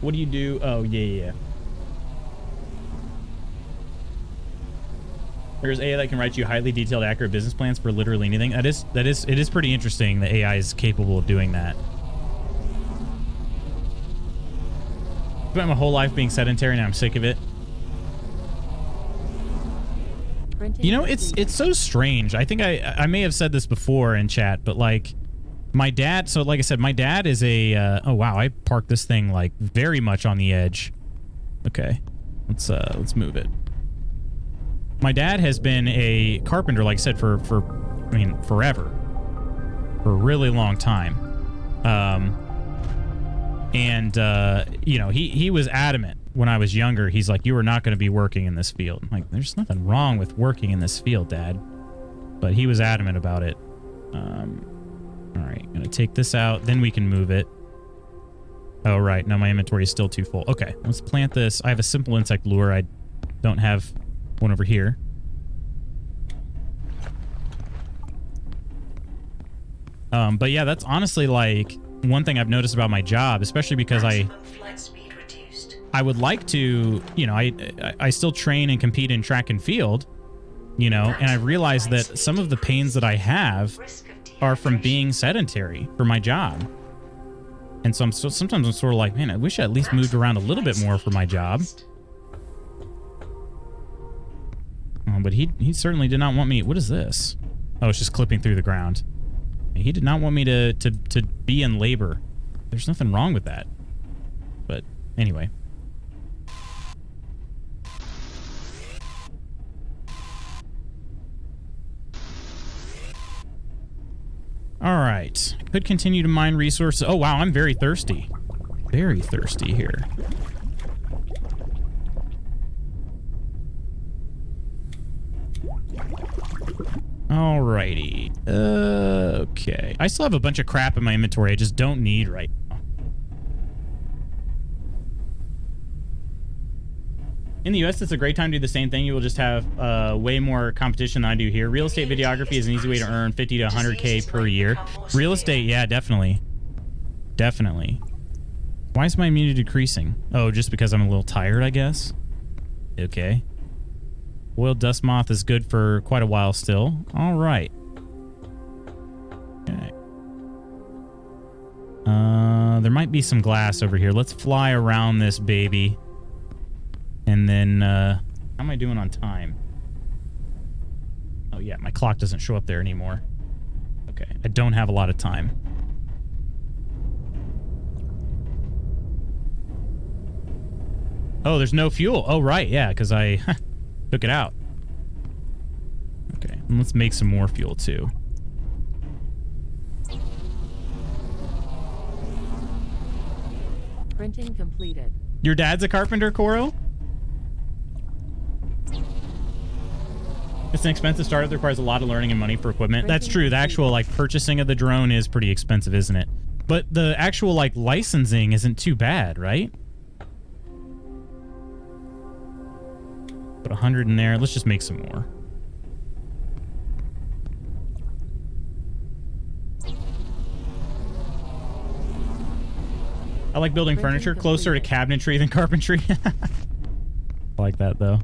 What do you do? Oh, yeah. There's AI that can write you highly detailed, accurate business plans for literally anything. It is pretty interesting that AI is capable of doing that. Spent my whole life being sedentary, and I'm sick of it. Printing You know, it's completed. so strange. I think I may have said this before in chat, but like my dad. So like I said, my dad is a. Oh wow, I parked this thing like very much on the edge. Okay, let's move it. My dad has been a carpenter, like I said, for I mean forever, for a really long time. You know, he was adamant when I was younger. He's like, you are not going to be working in this field. I'm like, there's nothing wrong with working in this field, Dad. But he was adamant about it. All right, gonna take this out, then we can move it. Oh, right. No, my inventory is still too full. Okay, let's plant this. I have a simple insect lure. I don't have one over here. But yeah, that's honestly like one thing I've noticed about my job, especially because Maximum flight speed reduced. I would like to, you know, I still train and compete in track and field, you know, and I realized that some of the pains that I have Risk of are from dehydration. being sedentary for my job. And so sometimes I'm sort of like, man, I wish I at least moved around a little bit more for my job. But he certainly did not want me. What is this? Oh, it's just clipping through the ground. He did not want me to be in labor. There's nothing wrong with that. But anyway. All right. Could continue to mine resources. Oh, wow. I'm very thirsty. Very thirsty here. Alrighty. Okay. I still have a bunch of crap in my inventory I just don't need right now. In the US, it's a great time to do the same thing. You will just have way more competition than I do here. Real estate videography is an easy way to earn 50 to 100K per year. Real estate, yeah, definitely. Definitely. Why is my immunity decreasing? Oh, just because I'm a little tired, I guess? Okay. Boiled dust moth is good for quite a while still. All right. Okay. There might be some glass over here. Let's fly around this baby. And then, how am I doing on time? Oh, yeah, my clock doesn't show up there anymore. Okay, I don't have a lot of time. Oh, there's no fuel. Oh, right, yeah, because I took it out. Okay, and let's make some more fuel, too. Printing completed. Your dad's a carpenter, Koro? It's an expensive startup that requires a lot of learning and money for equipment. That's true. The actual like purchasing of the drone is pretty expensive, isn't it? But the actual like licensing isn't too bad, right? Put 100 in there. Let's just make some more. I like building furniture closer to cabinetry than carpentry. I like that though.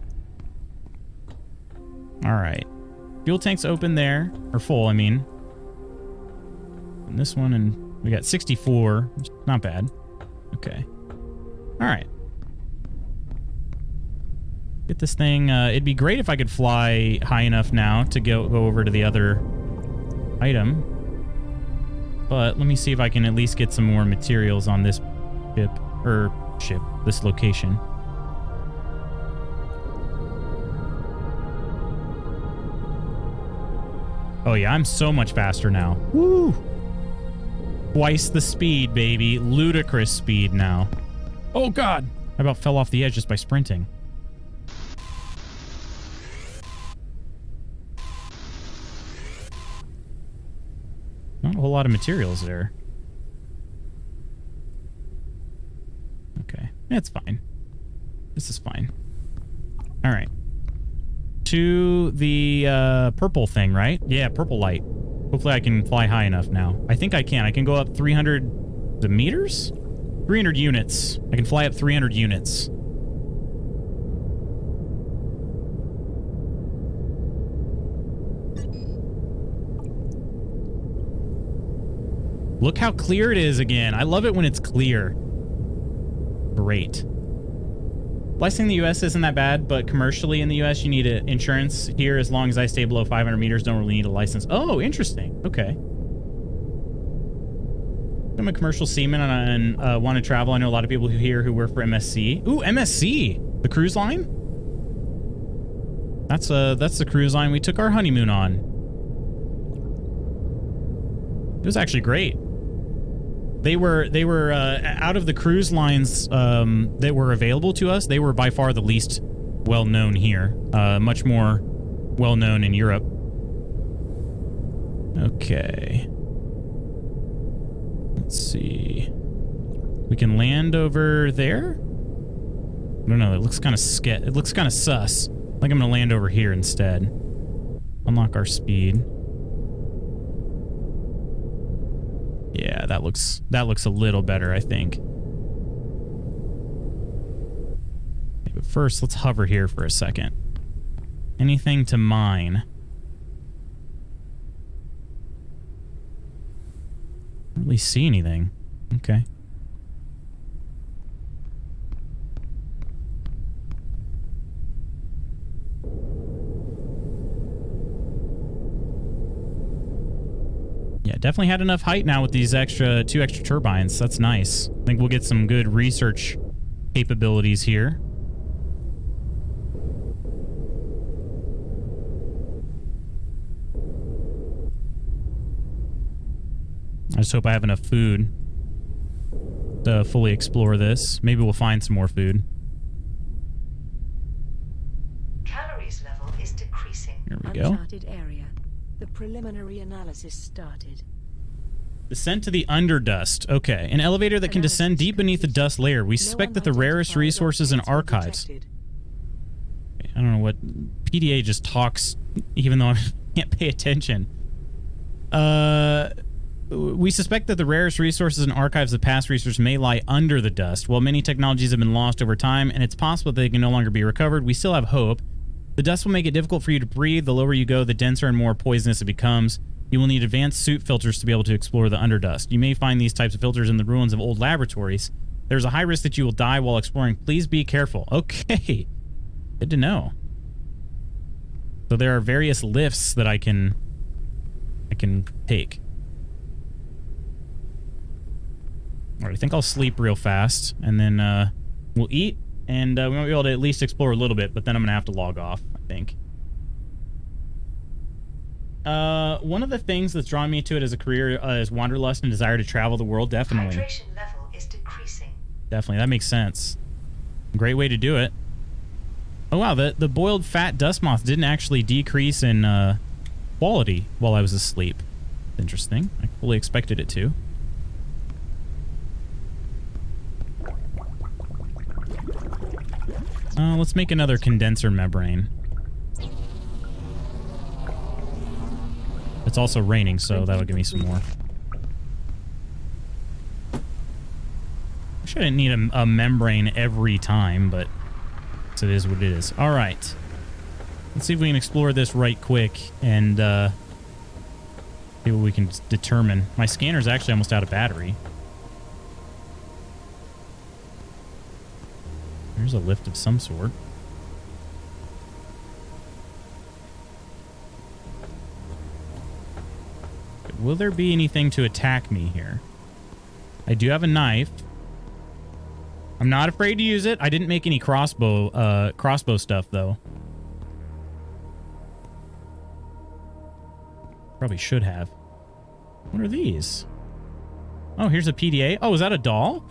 All right. Fuel tank's open there. Or full, I mean. And this one, and we got 64. Not bad. Okay. All right. Get this thing. It'd be great if I could fly high enough now to go over to the other item. But let me see if I can at least get some more materials on this ship, this location. Oh yeah, I'm so much faster now. Woo! Twice the speed, baby. Ludicrous speed now. Oh god! I about fell off the edge just by sprinting. Not a whole lot of materials there. Okay, it's fine. This is fine. All right. To the purple thing, right? Yeah, purple light. Hopefully I can fly high enough now. I think I can. I can go up 300 meters? 300 units. I can fly up 300 units. Look how clear it is again. I love it when it's clear. Great. Licensing in the U.S. isn't that bad, but commercially in the U.S. you need insurance. Here, as long as I stay below 500 meters, don't really need a license. Oh, interesting. Okay. I'm a commercial seaman and want to travel. I know a lot of people here who work for MSC. Ooh, MSC, the cruise line. That's the cruise line we took our honeymoon on. It was actually great. They were out of the cruise lines that were available to us. They were by far the least well known here. Much more well known in Europe. Okay. Let's see. We can land over there? I don't know. It looks kind of it looks kind of sus. I think I'm going to land over here instead. Unlock our speed. Yeah, that looks a little better, I think. Okay, but first, let's hover here for a second. Anything to mine? I don't really see anything. Okay. Yeah, definitely had enough height now with these two extra turbines. That's nice. I think we'll get some good research capabilities here. I just hope I have enough food to fully explore this. Maybe we'll find some more food. Calories level is decreasing. Here we go. Uncharted area. The preliminary analysis started. Descent to the underdust. Okay. An elevator that can descend deep beneath the dust layer. We suspect that the rarest resources and archives. I don't know what... PDA just talks even though I can't pay attention. We suspect that the rarest resources and archives of past research may lie under the dust. While many technologies have been lost over time, and it's possible that they can no longer be recovered, we still have hope. The dust will make it difficult for you to breathe. The lower you go, the denser and more poisonous it becomes. You will need advanced suit filters to be able to explore the underdust. You may find these types of filters in the ruins of old laboratories. There's a high risk that you will die while exploring. Please be careful. Okay. Good to know. So there are various lifts that I can take. All right, I think I'll sleep real fast, and then we'll eat, and we might be able to at least explore a little bit, but then I'm going to have to log off, I think. One of the things that's drawn me to it as a career is wanderlust and desire to travel the world, definitely. Hydration level is decreasing. Definitely, that makes sense. Great way to do it. Oh wow, the boiled fat dust moth didn't actually decrease in quality while I was asleep. Interesting. I fully expected it to. Let's make another condenser membrane. It's also raining, so that'll give me some more. I shouldn't need a membrane every time, but it is what it is. All right. Let's see if we can explore this right quick and see what we can determine. My scanner's actually almost out of battery. There's a lift of some sort. Will there be anything to attack me here? I do have a knife. I'm not afraid to use it. I didn't make any crossbow stuff, though. Probably should have. What are these? Oh, here's a PDA. Oh, is that a doll?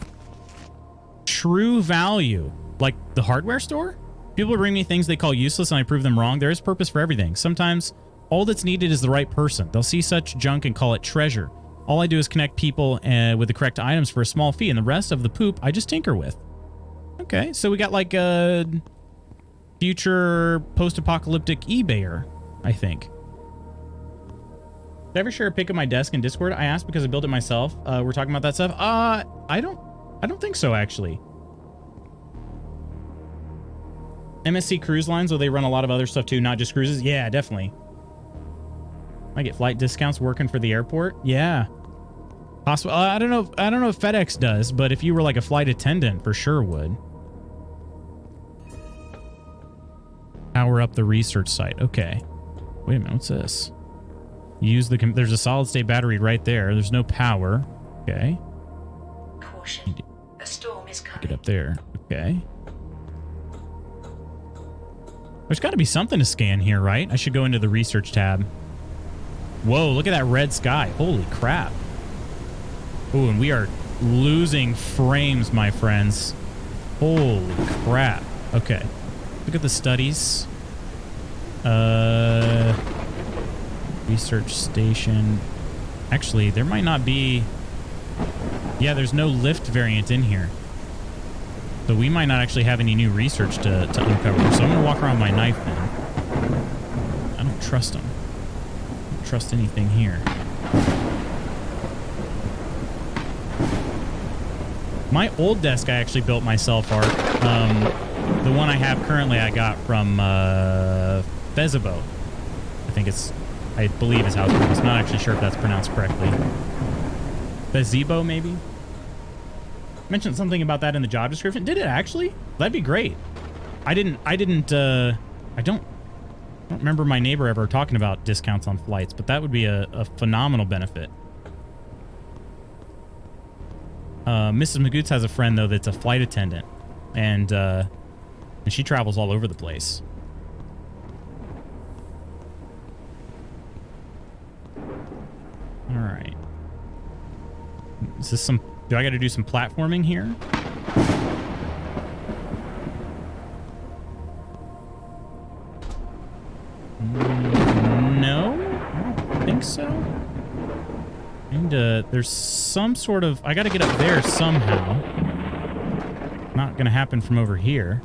True value. Like the hardware store? People bring me things they call useless and I prove them wrong. There is purpose for everything. Sometimes all that's needed is the right person. They'll see such junk and call it treasure. All I do is connect people with the correct items for a small fee, and the rest of the poop I just tinker with. Okay, so we got like a future post-apocalyptic eBayer, I think. Did I ever share a pic of my desk in Discord? I asked because I built it myself. We're talking about that stuff. I don't think so, actually. MSC Cruise Lines, will they run a lot of other stuff too, not just cruises? Yeah, definitely. I get flight discounts working for the airport. Yeah. Possible. I don't know if FedEx does, but if you were like a flight attendant, for sure would. Power up the research site. Okay. Wait a minute. What's this? Use the. There's a solid state battery right there. There's no power. Okay. Caution. A storm is coming. Get up there. Okay. There's got to be something to scan here, right? I should go into the research tab. Whoa, look at that red sky. Holy crap. Oh, and we are losing frames, my friends. Holy crap. Okay. Look at the studies. Research station. Actually, there might not be... Yeah, there's no lift variant in here. So we might not actually have any new research to uncover. So I'm going to walk around with my knife then. I don't trust them. I don't trust anything here. My old desk I actually built myself, Ark. The one I have currently I got from Fezebo. I believe is how it's pronounced. I'm not actually sure if that's pronounced correctly. Fezebo, maybe? Mentioned something about that in the job description. Did it actually? That'd be great. I don't remember my neighbor ever talking about discounts on flights, but that would be a phenomenal benefit. Mrs. Magoots has a friend though that's a flight attendant, and she travels all over the place. All right. Is this some? Do I got to do some platforming here? No, I don't think so. And there's some sort of... I got to get up there somehow. Not going to happen from over here.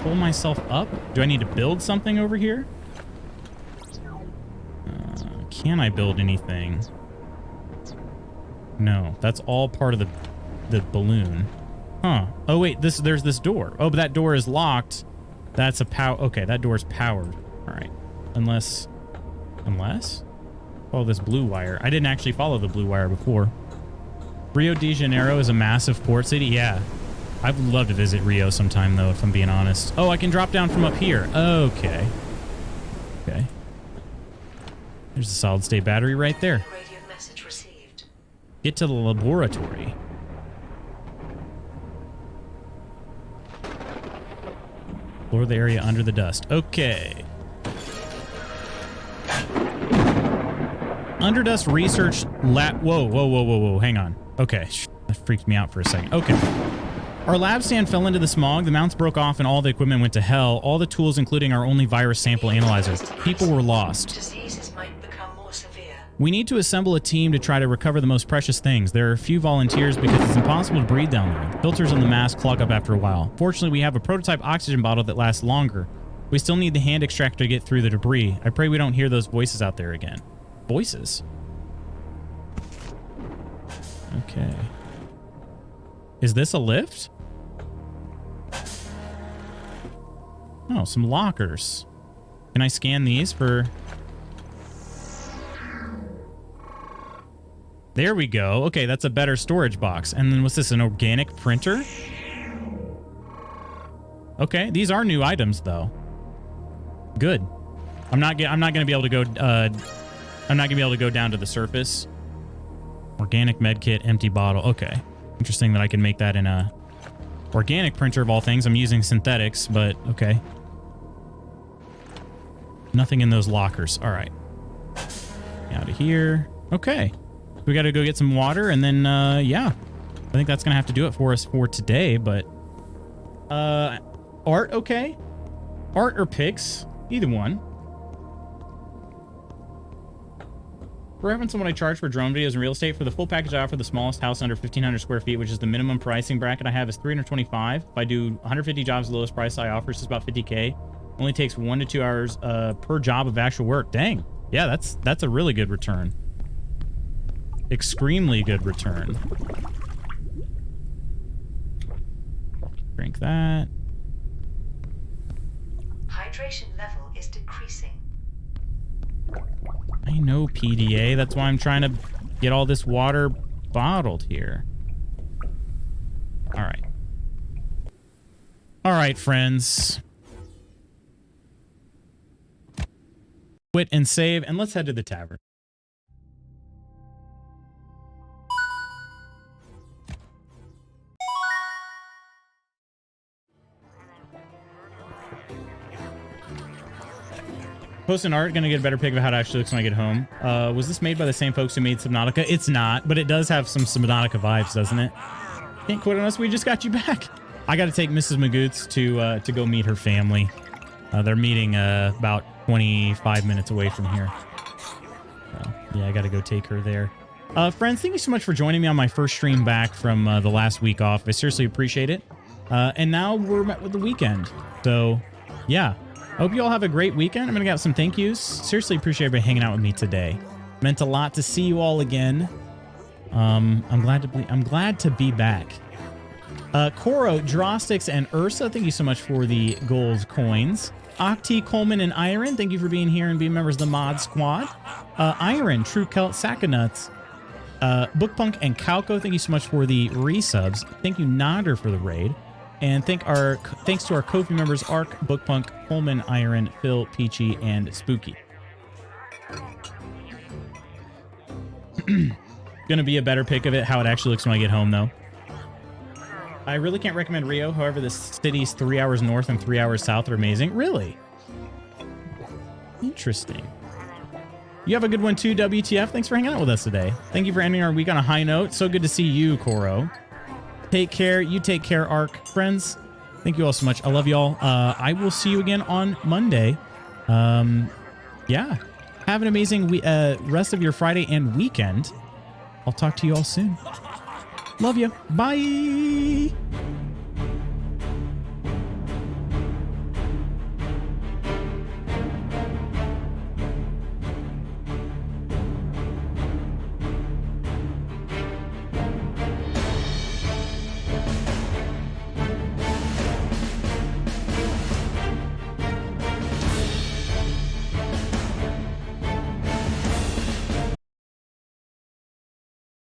Pull myself up? Do I need to build something over here? Can I build anything? No, that's all part of the balloon. Huh. Oh, wait, there's this door. Oh, but that door is locked. That's a power... Okay, that door is powered. All right. Unless... Follow this blue wire. I didn't actually follow the blue wire before. Rio de Janeiro is a massive port city. Yeah. I'd love to visit Rio sometime, though, if I'm being honest. Oh, I can drop down from up here. Okay. Okay. There's a solid-state battery right there. Radio message received. Get to the laboratory. Explore the area under the dust. Okay. Underdust research lab. Whoa. Hang on. Okay. That freaked me out for a second. Okay. Our lab stand fell into the smog. The mounts broke off and all the equipment went to hell. All the tools, including our only virus sample analyzer. People were lost. Diseases might become more severe. We need to assemble a team to try to recover the most precious things. There are a few volunteers because it's impossible to breathe down there. Filters on the mask clog up after a while. Fortunately, we have a prototype oxygen bottle that lasts longer. We still need the hand extractor to get through the debris. I pray we don't hear those voices out there again. Voices? Okay. Is this a lift? Oh, some lockers. Can I scan these for... There we go. Okay, that's a better storage box. And then what's this, an organic printer? Okay, these are new items though. Good. I'm not going to be able to go I'm not going to be able to go down to the surface. Organic medkit, empty bottle. Okay. Interesting that I can make that in a organic printer of all things. I'm using synthetics, but okay. Nothing in those lockers. All right. Out of here. Okay. We got to go get some water and then, yeah. I think that's going to have to do it for us for today, but... Art, okay. Art or pics. Either one. For reference on what I charge for drone videos and real estate, for the full package I offer the smallest house under 1,500 square feet, which is the minimum pricing bracket I have, is $325. If I do 150 jobs, the lowest price I offer is about $50K. Only takes 1 to 2 hours per job of actual work. Dang. Yeah, that's a really good return. Extremely good return. Drink that. Hydration level is decreasing. I know, PDA. That's why I'm trying to get all this water bottled here. All right. All right, friends. Quit and save, and let's head to the tavern. Post an art, gonna get a better pic of how it actually looks when I get home. Was this made by the same folks who made Subnautica? It's not, but it does have some Subnautica vibes, doesn't it? Can't quit on us, we just got you back. I gotta take Mrs. Magoots to go meet her family. They're meeting about 25 minutes away from here. So, yeah, I gotta go take her there. Friends, thank you so much for joining me on my first stream back from the last week off. I seriously appreciate it. And now we're met with the weekend. So, yeah. I hope you all have a great weekend. I'm going to get some thank yous. Seriously appreciate everybody hanging out with me today. Meant a lot to see you all again. I'm glad to be back. Koro, Drostix, and Ursa, thank you so much for the gold coins. Octi, Coleman, and Iron, thank you for being here and being members of the mod squad. Iron, True Celt, Sackanuts, Bookpunk, and Calco, thank you so much for the resubs. Thank you, Nodder, for the raid. And thanks to our Ko-fi members, Ark, Bookpunk, Coleman, Iron, Phil, Peachy, and Spooky. Gonna be a better pic of it, how it actually looks when I get home, though. I really can't recommend Rio. However, the cities 3 hours north and 3 hours south are amazing. Really? Interesting. You have a good one, too, WTF. Thanks for hanging out with us today. Thank you for ending our week on a high note. So good to see you, Koro. Take care. You take care, Ark. Friends, thank you all so much. I love y'all. I will see you again on Monday. Yeah. Have an amazing rest of your Friday and weekend. I'll talk to you all soon. Love you. Bye.